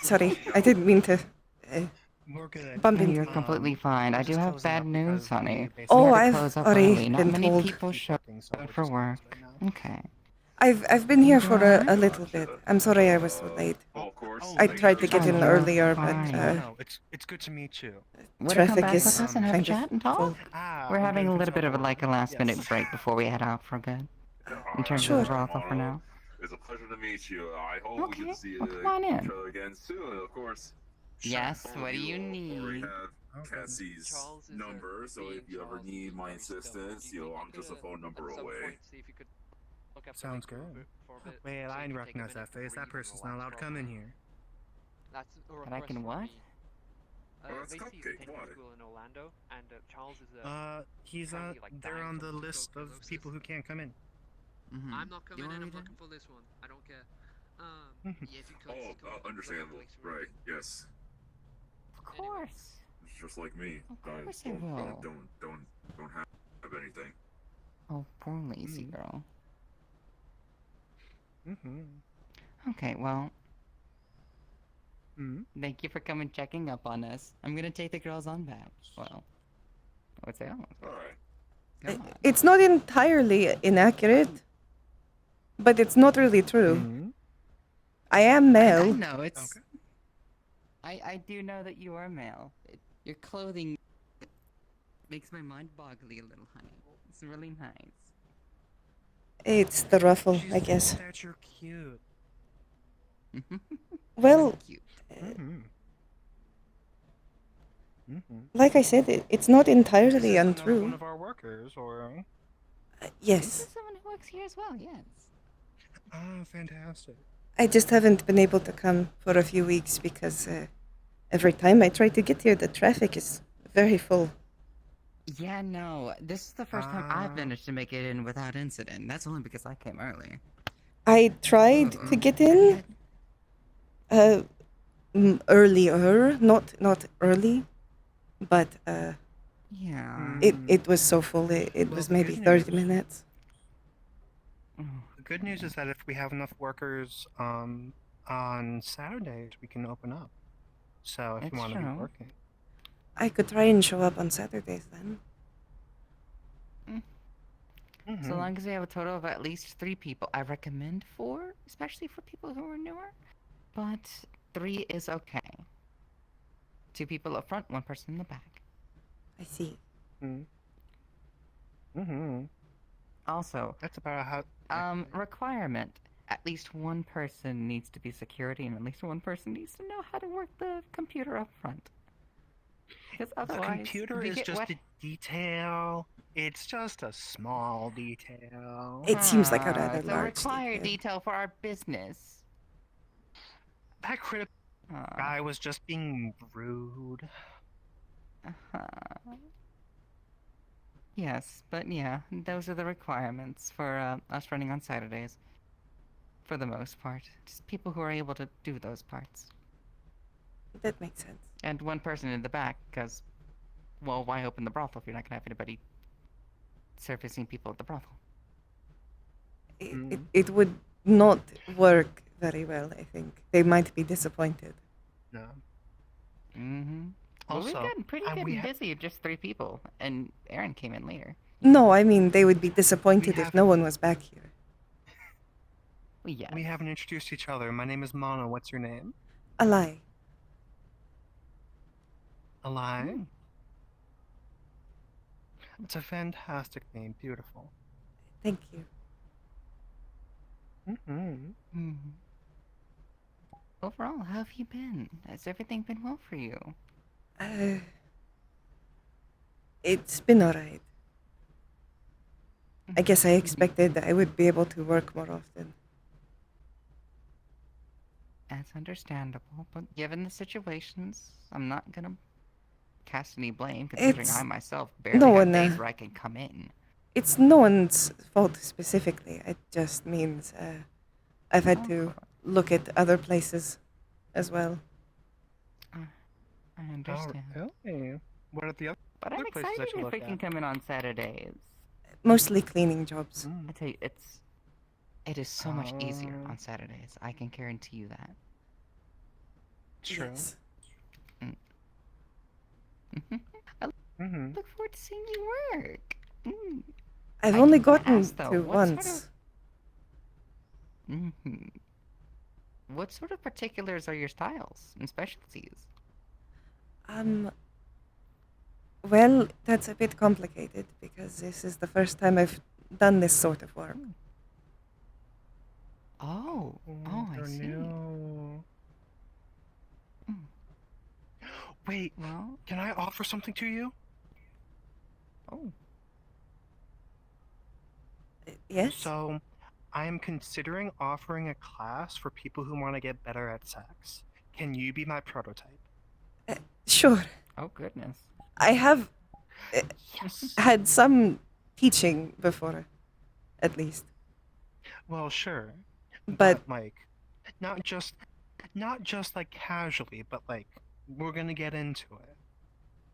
Sorry, I didn't mean to bump into You're completely fine. I do have bad news, honey. Oh, We had to I've close up already early. Not been many told. people show up for work. Okay. I've been here for a little bit. I'm sorry I was so late. I tried to get in earlier, but it's good to meet you. Want to come traffic back is with us and have a kind chat of and talk? full. We're having a little bit of a last minute break before we head out for good. In terms of the brothel for now. It's a pleasure to meet you. I hope we get to see well, come on in. each other again soon, of course. Yes, what do you already need? have Cassie's number, so if you ever need my assistance, I'm just a phone number away. Sounds good. Wait, I didn't recognize that face. That person's not allowed to come in here. And I can what? That's Cupcake, why? He's they're on the list of people who can't come in. I'm not coming in. I'm looking for this one. I don't care. Yeah, if you could. Understandable. Right, yes. Of course. It's just like me. Of course I Don't will. don't have anything. Oh, poor lazy girl. Mm-hmm. Okay, well, Thank you for coming checking up on us. I'm gonna take the girls on back. Well, I would say almost. Come on. It's not entirely inaccurate, but it's not really true. I am male. I know it's. I do know that you are male. Your clothing makes my mind boggly a little, honey. It's really nice. It's the ruffle, I guess. That you're cute. Well, Cute. like I said, it's not entirely One untrue. of our workers, or This Yes, is someone who works here as well. Yes. oh, fantastic. I just haven't been able to come for a few weeks because every time I try to get here, the traffic is very full. Yeah, no. This is the first time I've managed to make it in without incident. That's only because I came early. I tried to get in earlier, not early, but Yeah. it was so full. It was maybe 30 minutes. The good news is that if we have enough workers on Saturdays, we can open up. So if It's you want to be true. working. I could try and show up on Saturdays then. So long as we have a total of at least 3 people. I recommend 4, especially for people who are newer. But 3 is okay. 2 people up front, 1 person in the back. I see. Also, That's about how. requirement. At least 1 person needs to be security, and at least 1 person needs to know how to work the computer up front. Because The otherwise, computer we is get just wet. a detail. It's just a small detail. It seems like a rather It's a large required detail. detail for our business. That critical guy was just being rude. Yes, but yeah, those are the requirements for us running on Saturdays. For the most part. Just people who are able to do those parts. That makes sense. And 1 person in the back, because, well, why open the brothel if you're not going to have anybody servicing people at the brothel? It would not work very well, I think. They might be disappointed. No. Mm-hmm. Well, we've Also, gotten pretty good and busy with just 3 people, and Aaron came in later. No, I mean, they would be disappointed if no one was back here. Well, yeah. We haven't introduced each other. My name is Mono. What's your name? Ahlai. Ahlai? It's a fantastic name. Beautiful. Thank you. Overall, how have you been? Has everything been well for you? It's been alright. I guess I expected that I would be able to work more often. That's understandable, but given the situations, I'm not gonna cast any blame, considering It's I myself barely no have one, days where I can come in. It's no one's fault specifically. It just means I've had to look at other places as well. I understand. Okay. What are the other But I'm places excited that you if look we can at? come in on Saturdays. Mostly cleaning jobs. I tell you, it is so much easier on Saturdays. I can guarantee you that. True. Yes. I look forward to seeing you work. I've I only do gotten ask, though, to what once. What sort of particulars are your styles and specialties? Well, that's a bit complicated because this is the first time I've done this sort of work. Oh, I see. No. Wait, Well, can I offer something to you? oh, Yes? So, I am considering offering a class for people who want to get better at sex. Can you be my prototype? Sure. oh goodness. I have had some teaching before, at least. Well, sure. But like, not just like casually, but like we're gonna get into it.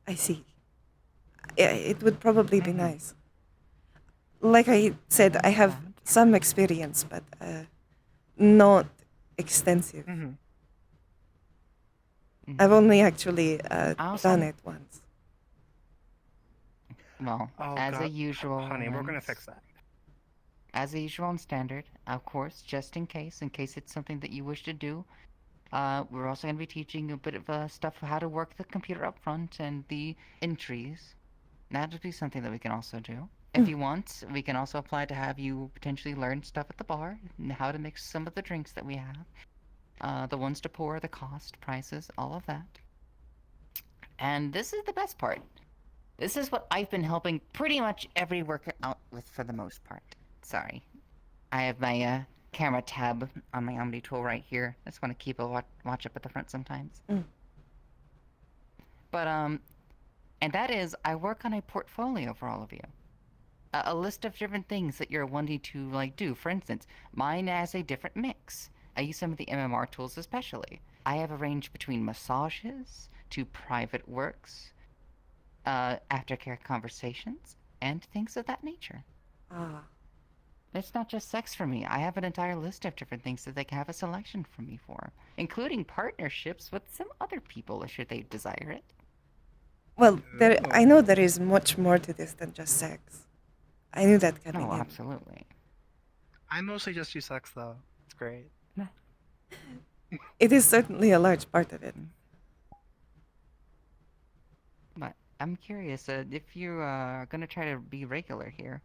I see. Yeah, it would probably be nice. Like I said, I have some experience, but not extensive. I've only actually Also- done it once. Well, Oh, as a God. usual, Honey, we're gonna and fix that. As usual and standard, of course, just in case it's something that you wish to do. We're also going to be teaching a bit of stuff how to work the computer up front and the entries. That would be something that we can also do. If you want, we can also apply to have you potentially learn stuff at the bar, and how to mix some of the drinks that we have. The ones to pour, the cost, prices, all of that. And this is the best part. This is what I've been helping pretty much every worker out with for the most part. Sorry. I have my camera tab on my Omni tool right here. I just want to keep a watch up at the front sometimes. But, and that is, I work on a portfolio for all of you. A list of different things that you're wanting to, like, do. For instance, mine has a different mix. I use some of the MMR tools especially. I have a range between massages to private works, aftercare conversations, and things of that nature. Ah. It's not just sex for me. I have an entire list of different things that they can have a selection from me for, including partnerships with some other people should they desire it. Well, I know there is much more to this than just sex. I knew that coming in. Absolutely. I mostly just do sex, though. It's great. It is certainly a large part of it. But I'm curious, if you are going to try to be regular here,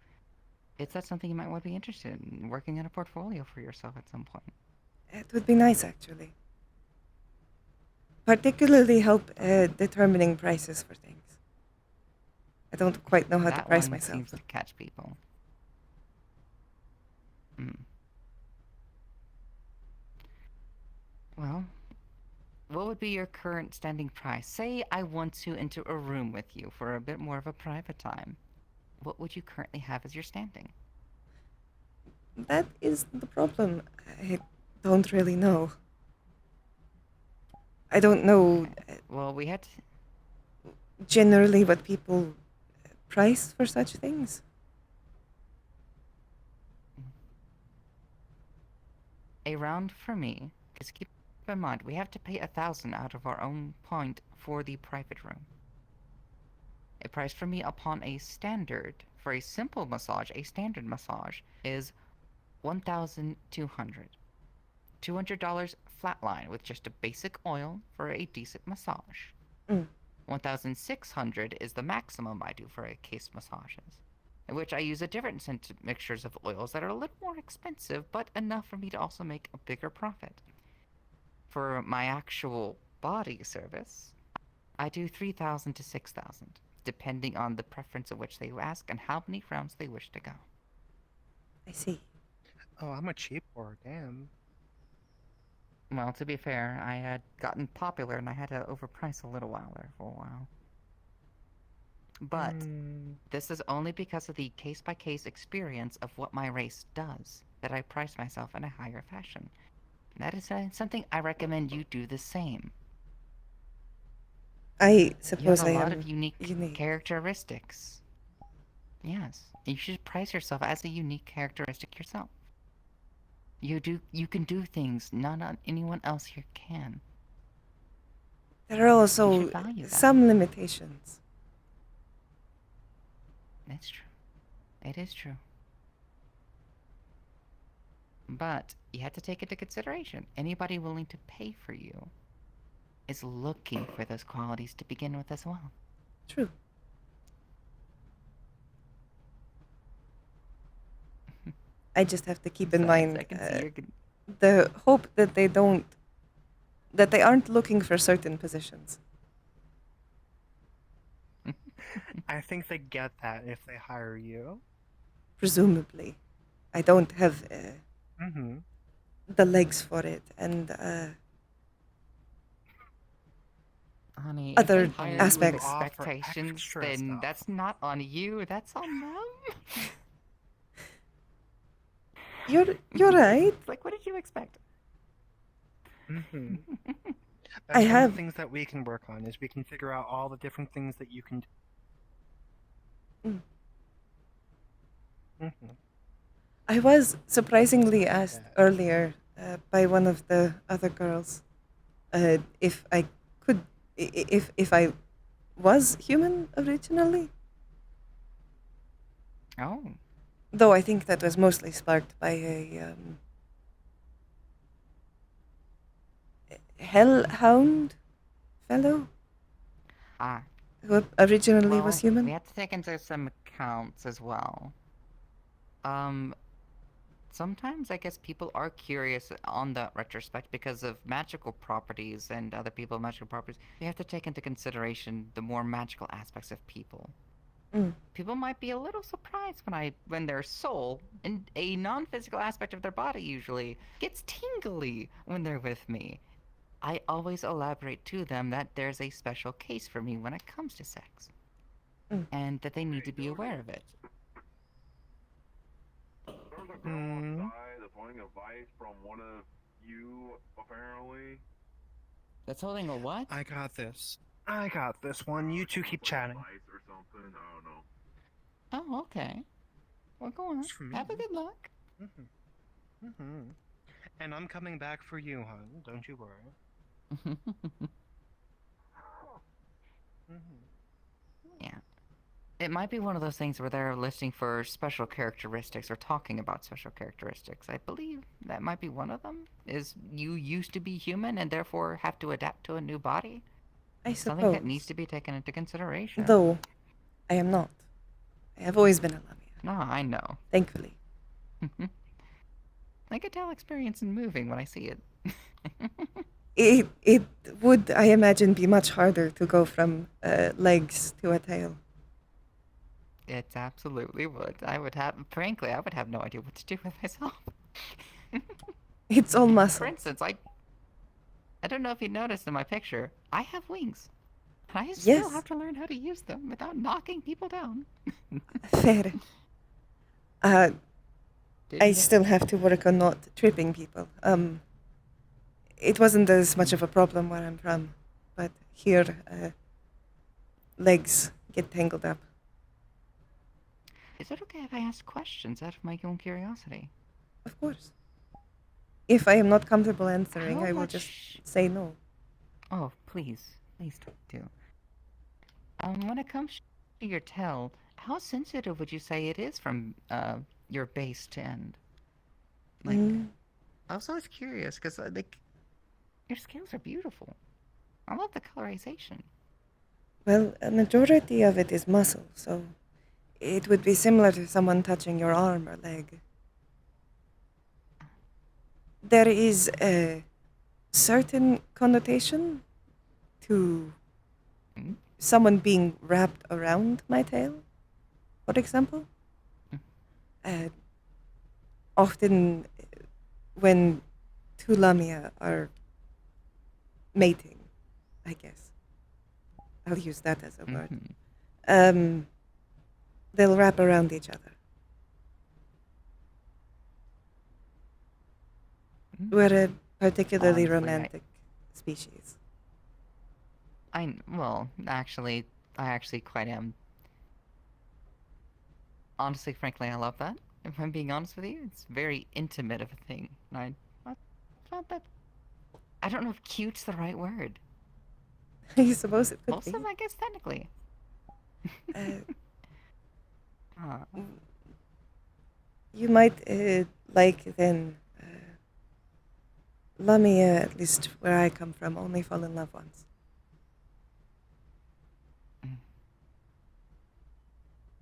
is that something you might want to be interested in, working on a portfolio for yourself at some point? It would be nice, actually. Particularly help determining prices for things. I don't quite know how to price myself. Seems to catch people. Well, what would be your current standing price? Say I want to enter a room with you for a bit more of a private time. What would you currently have as your standing? That is the problem. I don't really know. I don't know. Well, we had generally what people price for such things. A round for me, because keep in mind, we have to pay 1,000 out of our own point for the private room. A price for me upon a standard, for a simple massage, a standard massage, is $1,200. $200 flatline with just a basic oil for a decent massage. $1,600 is the maximum I do for a case massages, in which I use a different scent mixtures of oils that are a little more expensive, but enough for me to also make a bigger profit. For my actual body service, I do $3,000 to $6,000. Depending on the preference of which they ask and how many rounds they wish to go. I see. Oh, I'm a cheap whore, damn. Well, to be fair, I had gotten popular and I had to overprice a little while there for a while. But this is only because of the case-by-case experience of what my race does that I price myself in a higher fashion. That is something I recommend you do the same. I suppose I you have a am lot of unique characteristics. Yes, you should price yourself as a unique characteristic yourself. You can do things not anyone else here can. There are also some limitations. That's true. It is true. But you have to take into consideration, anybody willing to pay for you is looking for those qualities to begin with as well. True. I just have to keep in mind the hope that they aren't looking for certain positions. I think they get that if they hire you. Presumably. I don't have Mm-hmm. the legs for it, and Honey, other if they hire you with aspects. expectations, then that's not on you, that's on them. You're right. Like, what did you expect? Mm-hmm. I That's one of have the things that we can work on, is we can figure out all the different things that you can do. Mm-hmm. I was surprisingly asked earlier by one of the other girls if I could if I was human originally. Oh. Though I think that was mostly sparked by a hellhound fellow Ah. who originally Well, was human. we have to take into some accounts as well. Sometimes I guess people are curious on that retrospect because of magical properties and other people's magical properties. We have to take into consideration the more magical aspects of people. Mm. People might be a little surprised when their soul, and a non-physical aspect of their body usually, gets tingly when they're with me. I always elaborate to them that there's a special case for me when it comes to sex. And that they need to be aware of it. That's wanting advice from one of you, apparently. That's holding a what? I got this. I got this one. You two keep chatting. Advice or something, I don't know. Oh, okay. Well, go on. Have a good luck. And I'm coming back for you, hon. Don't you worry. Yeah. It might be one of those things where they're listing for special characteristics or talking about special characteristics. I believe that might be one of them. Is you used to be human and therefore have to adapt to a new body? I Something that suppose. needs to be taken into consideration. Though, I am not. I have always been a Lamia. No, I know. Thankfully. I could tell experience in moving when I see it. It would, I imagine, be much harder to go from legs to a tail. It absolutely would. Frankly, I would have no idea what to do with myself. It's all muscle. For instance, I don't know if you noticed in my picture, I have wings. I still Yes. have to learn how to use them without knocking people down. Fair. I still have to work on not tripping people. It wasn't as much of a problem where I'm from, but here, legs get tangled up. Is it okay if I ask questions out of my own curiosity? Of course. If I am not comfortable answering, How I will much- just say no. Oh, please do. When it comes to your tail, how sensitive would you say it is from your base to end? Like, I was always curious because your scales are beautiful. I love the colorization. Well, a majority of it is muscle, so it would be similar to someone touching your arm or leg. There is a certain connotation to someone being wrapped around my tail, for example. Often when two Lamia are mating, I guess. I'll use that as a word. They'll wrap around each other. We're a particularly Honestly, romantic species. Well, actually, I actually quite am. Honestly, frankly, I love that. If I'm being honest with you, it's very intimate of a thing. I don't know if cute's the right word. I suppose it could Wholesome, I guess, technically. You might like then Lamia, at least where I come from, only fall in love once.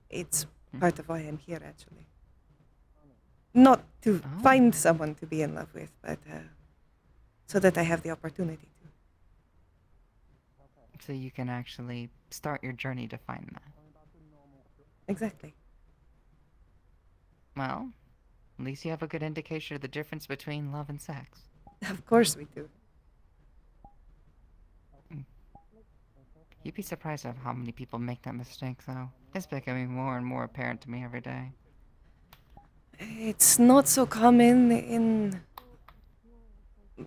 It's part of why I'm here, actually. Not to find someone to be in love with, but so that I have the opportunity to. So you can actually start your journey to find that. Exactly. Well, at least you have a good indication of the difference between love and sex. Of course we do. You'd be surprised at how many people make that mistake, though. It's becoming more and more apparent to me every day. It's not so common in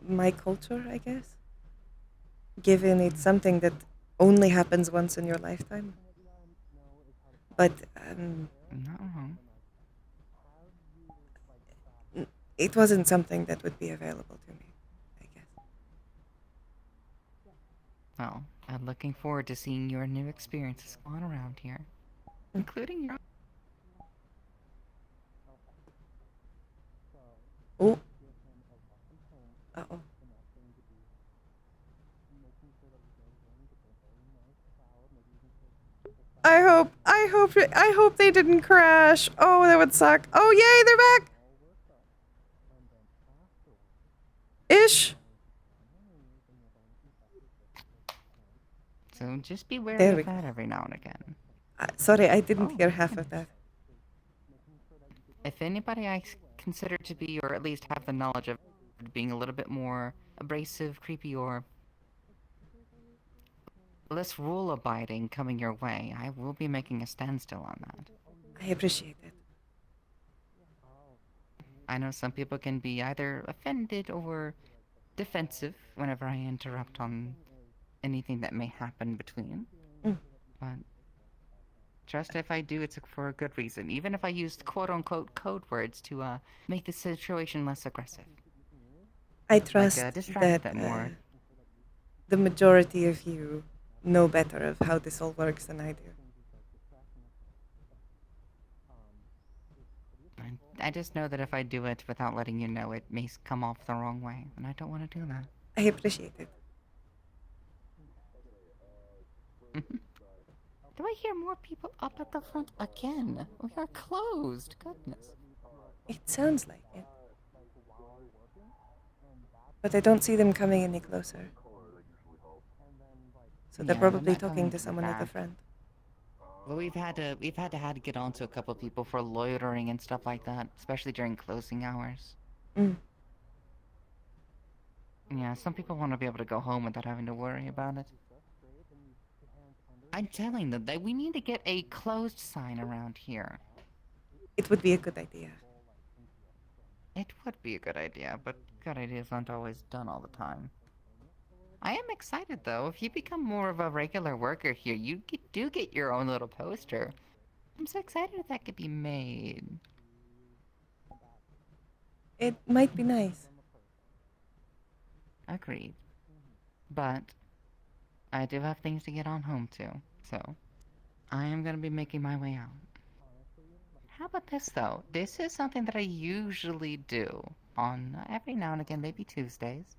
my culture, I guess. Given it's something that only happens once in your lifetime. But, Not wrong. it wasn't something that would be available to me, I guess. Well, I'm looking forward to seeing your new experiences on around here, including your. Oh. Uh-oh. I hope they didn't crash. Oh, that would suck. Oh, yay, they're back. Ish. So just be wary There we of that every now and again. Sorry, I didn't hear half of that. If anybody I consider to be, or at least have the knowledge of being a little bit more abrasive, creepy, or less rule-abiding coming your way, I will be making a standstill on that. I appreciate it. I know some people can be either offended or defensive whenever I interrupt on anything that may happen between. But trust if I do, it's for a good reason. Even if I used quote-unquote code words to make the situation less aggressive. I trust distract that them more. the majority of you know better of how this all works than I do. I just know that if I do it without letting you know, it may come off the wrong way, and I don't want to do that. I appreciate it. Do I hear more people up at the front again? We are closed. Goodness. It sounds like it. But I don't see them coming any closer. So they're probably talking to someone at the front. Well, we've had to get on to a couple of people for loitering and stuff like that, especially during closing hours. Yeah, some people want to be able to go home without having to worry about it. I'm telling them that we need to get a closed sign around here. It would be a good idea. It would be a good idea, but good ideas aren't always done all the time. I am excited, though. If you become more of a regular worker here, you do get your own little poster. I'm so excited if that could be made. It might be nice. Agreed. But I do have things to get on home to, so I am going to be making my way out. How about this, though? This is something that I usually do on every now and again, maybe Tuesdays.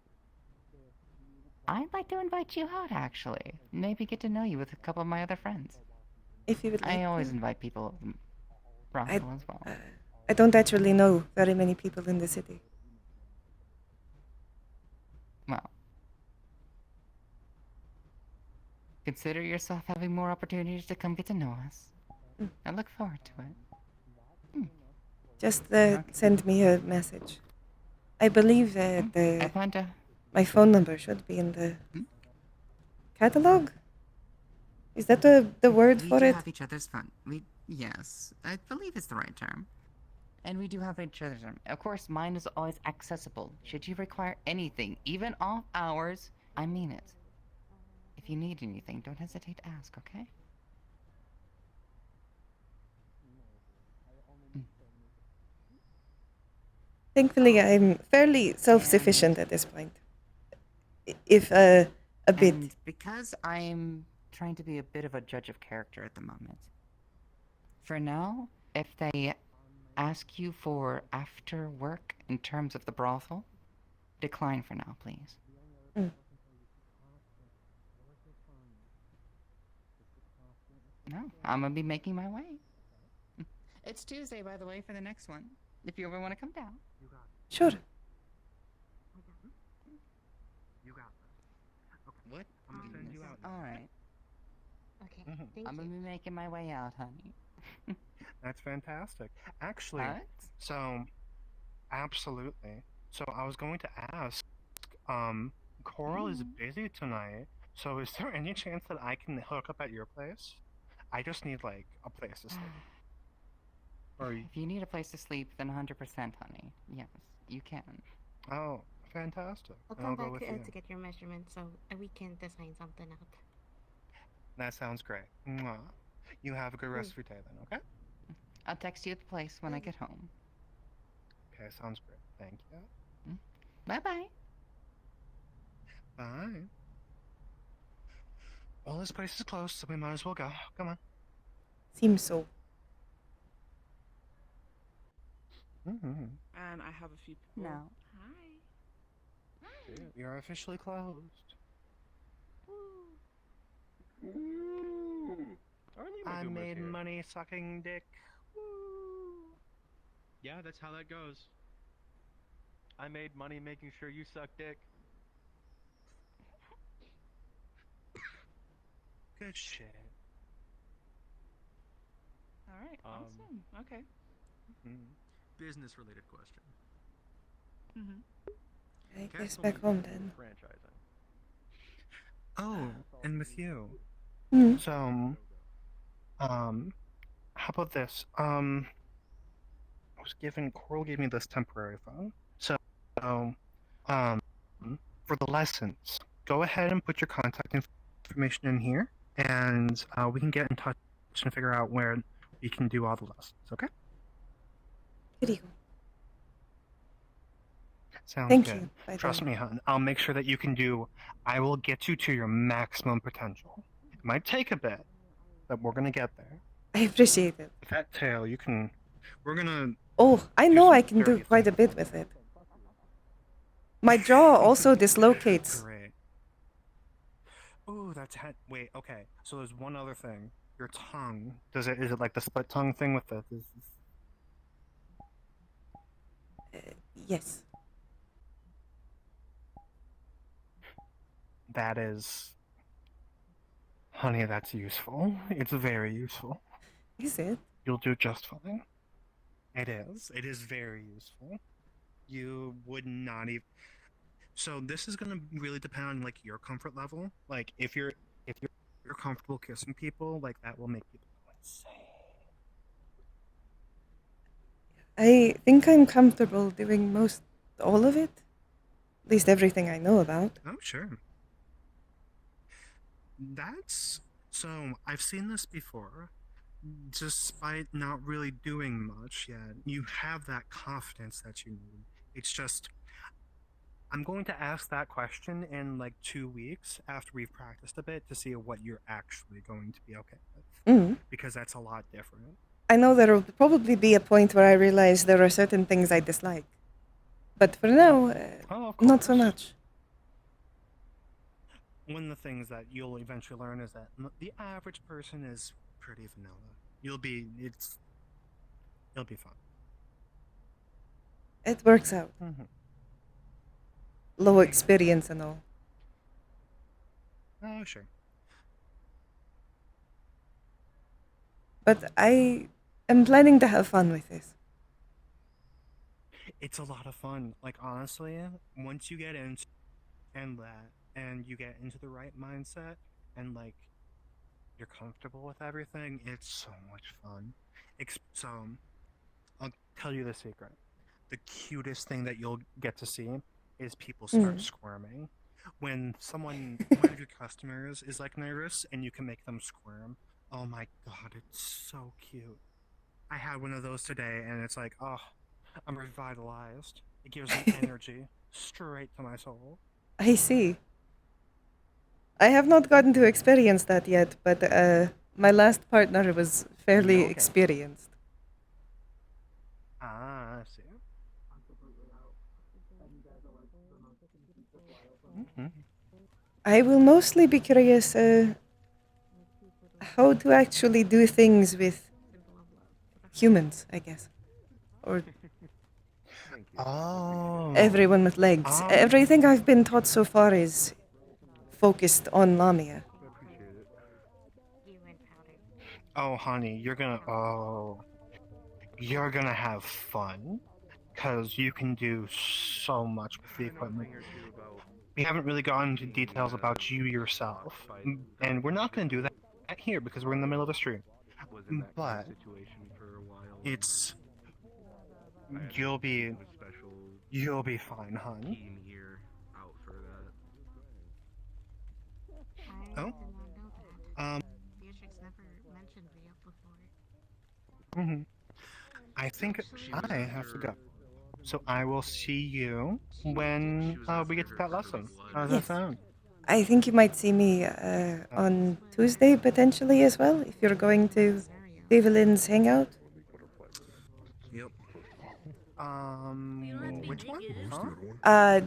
I'd like to invite you out, actually. Maybe get to know you with a couple of my other friends. If you would like I always to. invite people Russell as well. I don't actually know very many people in the city. Well, consider yourself having more opportunities to come get to know us. I look forward to it. Just send me a message. I believe that my phone number should be in the catalog. Is that the word for We do it? have each other's phone. Yes, I believe it's the right term. And we do have each other's term. Of course, mine is always accessible. Should you require anything, even off hours, I mean it. If you need anything, don't hesitate to ask, okay? Thankfully, I'm fairly self-sufficient at this point. If a bit. And because I'm trying to be a bit of a judge of character at the moment, for now, if they ask you for after work in terms of the brothel, decline for now, please. No, I'm gonna be making my way. It's Tuesday, by the way, for the next one. If you ever want to come down. Sure. You got this. What? I'm gonna send you out. All right. Okay, thank I'm gonna be making my way out, honey. That's fantastic. Actually, What? so absolutely. So I was going to ask, Coral is busy tonight, so is there any chance that I can hook up at your place? I just need like a place to sleep. Or If you need a place to sleep, then 100%, honey. Yes, you can. oh, fantastic. I'll Then come go back with you. to get your measurements so we can design something out. That sounds great. Mwah. You have a good rest of your day then, okay? I'll text you at the place when I get home. Okay, sounds great. Thank you. Bye-bye. Bye. Well, this place is closed, so we might as well go. Come on. Seems so. Mm-hmm. And I have a few people. No. Hi. We are officially closed. I made money sucking dick. Yeah, that's how that goes. I made money making sure you suck dick. Good shit. Alright, awesome. Okay. Business related question. I guess back home then. Franchising. Oh, and with you. Mhm. So, how about this? Coral gave me this temporary phone. So, um, for the lessons, go ahead and put your contact information in here, and we can get in touch and figure out where we can do all the lessons, okay? Sounds Thank good. you, by the Trust way. me, hon. I'll make sure that you can do. I will get you to your maximum potential. It might take a bit, but we're gonna get there. I appreciate it. With that tail, you can. We're gonna. Oh, I know I can do quite a bit with it. My jaw also dislocates. Great. Ooh, that's wait. Okay, so there's one other thing. Your tongue. Is it like the split tongue thing with the? Yes. That is. Honey, that's useful. It's very useful. Is it? You'll do just fine. It is. It is very useful. You would not even. So this is gonna really depend on like your comfort level. Like if you're comfortable kissing people, like that will make people go insane. I think I'm comfortable doing all of it. At least everything I know about. Oh sure. That's so. I've seen this before. Despite not really doing much yet, you have that confidence that you need. It's just, I'm going to ask that question in like 2 weeks after we've practiced a bit to see what you're actually going to be okay with. Because that's a lot different. I know there will probably be a point where I realize there are certain things I dislike. But for now, not so much. One of the things that you'll eventually learn is that the average person is pretty vanilla. It'll be fun. It works out. Low experience and all. Oh, sure. But I am planning to have fun with this. It's a lot of fun. Like honestly, once you get into and you get into the right mindset and like you're comfortable with everything, it's so much fun. So I'll tell you the secret. The cutest thing that you'll get to see is people start squirming. When one of your customers is like nervous and you can make them squirm, oh my god, it's so cute. I had one of those today and it's like, oh, I'm revitalized. It gives me energy straight to my soul. I see. I have not gotten to experience that yet, but my last partner was fairly experienced. Ah, I see. I will mostly be curious how to actually do things with humans, I guess. Or everyone with legs. Everything I've been taught so far is focused on Lamia. Oh, honey, you're gonna have fun, because you can do so much with the equipment. We haven't really gone into details about you yourself, and we're not gonna do that here because we're in the middle of the stream. But it's you'll be fine, hon. Oh. Beatrix never mentioned Rio before. I think I have to go. So I will see you when we get to that lesson. How does that sound? I think you might see me on Tuesday potentially as well if you're going to Evelyn's hangout. Yep. Which one? Huh?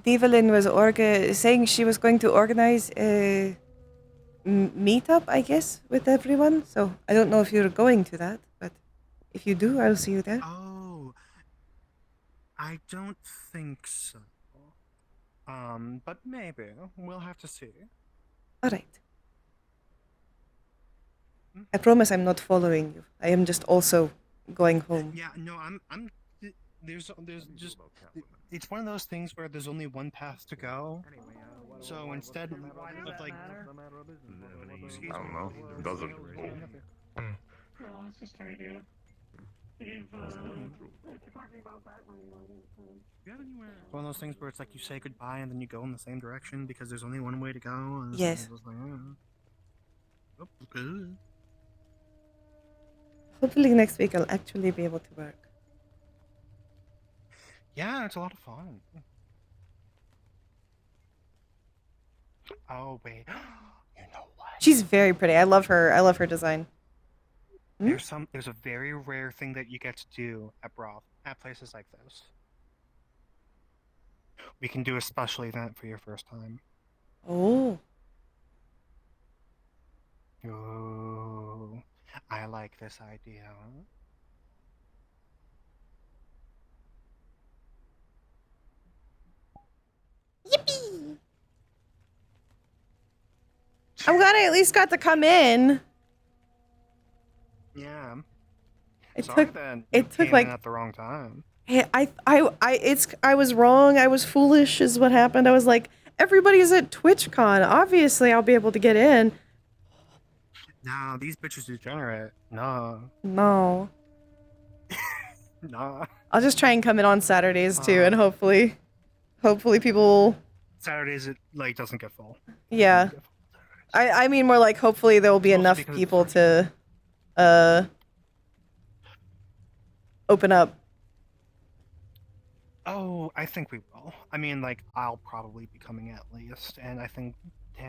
Evelyn was saying she was going to organize a meetup, I guess, with everyone. So I don't know if you're going to that, but if you do, I'll see you there. Oh, I don't think so. But maybe we'll have to see. All right. I promise I'm not following you. I am just also going home. Yeah, no, I'm. There's just. It's one of those things where there's only one path to go. So instead of like. I don't know. It doesn't. One of those things where it's like you say goodbye and then you go in the same direction because there's only one way to go. And Yes. it's like, Hopefully next week I'll actually be able to work. yeah, it's a lot of fun. Oh wait, you know what? She's very pretty. I love her. I love her design. There's a very rare thing that you get to do at places like this. We can do a special event for your first time. Oh. Oh, I like this idea. Yippee! I'm glad I at least got to come in. Yeah. It Sorry took. that It you took came like. in at the wrong time. Hey, I was wrong. I was foolish. Is what happened. I was like, everybody's at TwitchCon. Obviously, I'll be able to get in. Nah, these bitches degenerate. Nah. No. Nah. I'll just try and come in on Saturdays too, and hopefully people will. Saturdays it like doesn't get full. Yeah. I mean more like hopefully there will be enough people to open up. Oh, I think we will. I mean, like, I'll probably be coming at least, and I think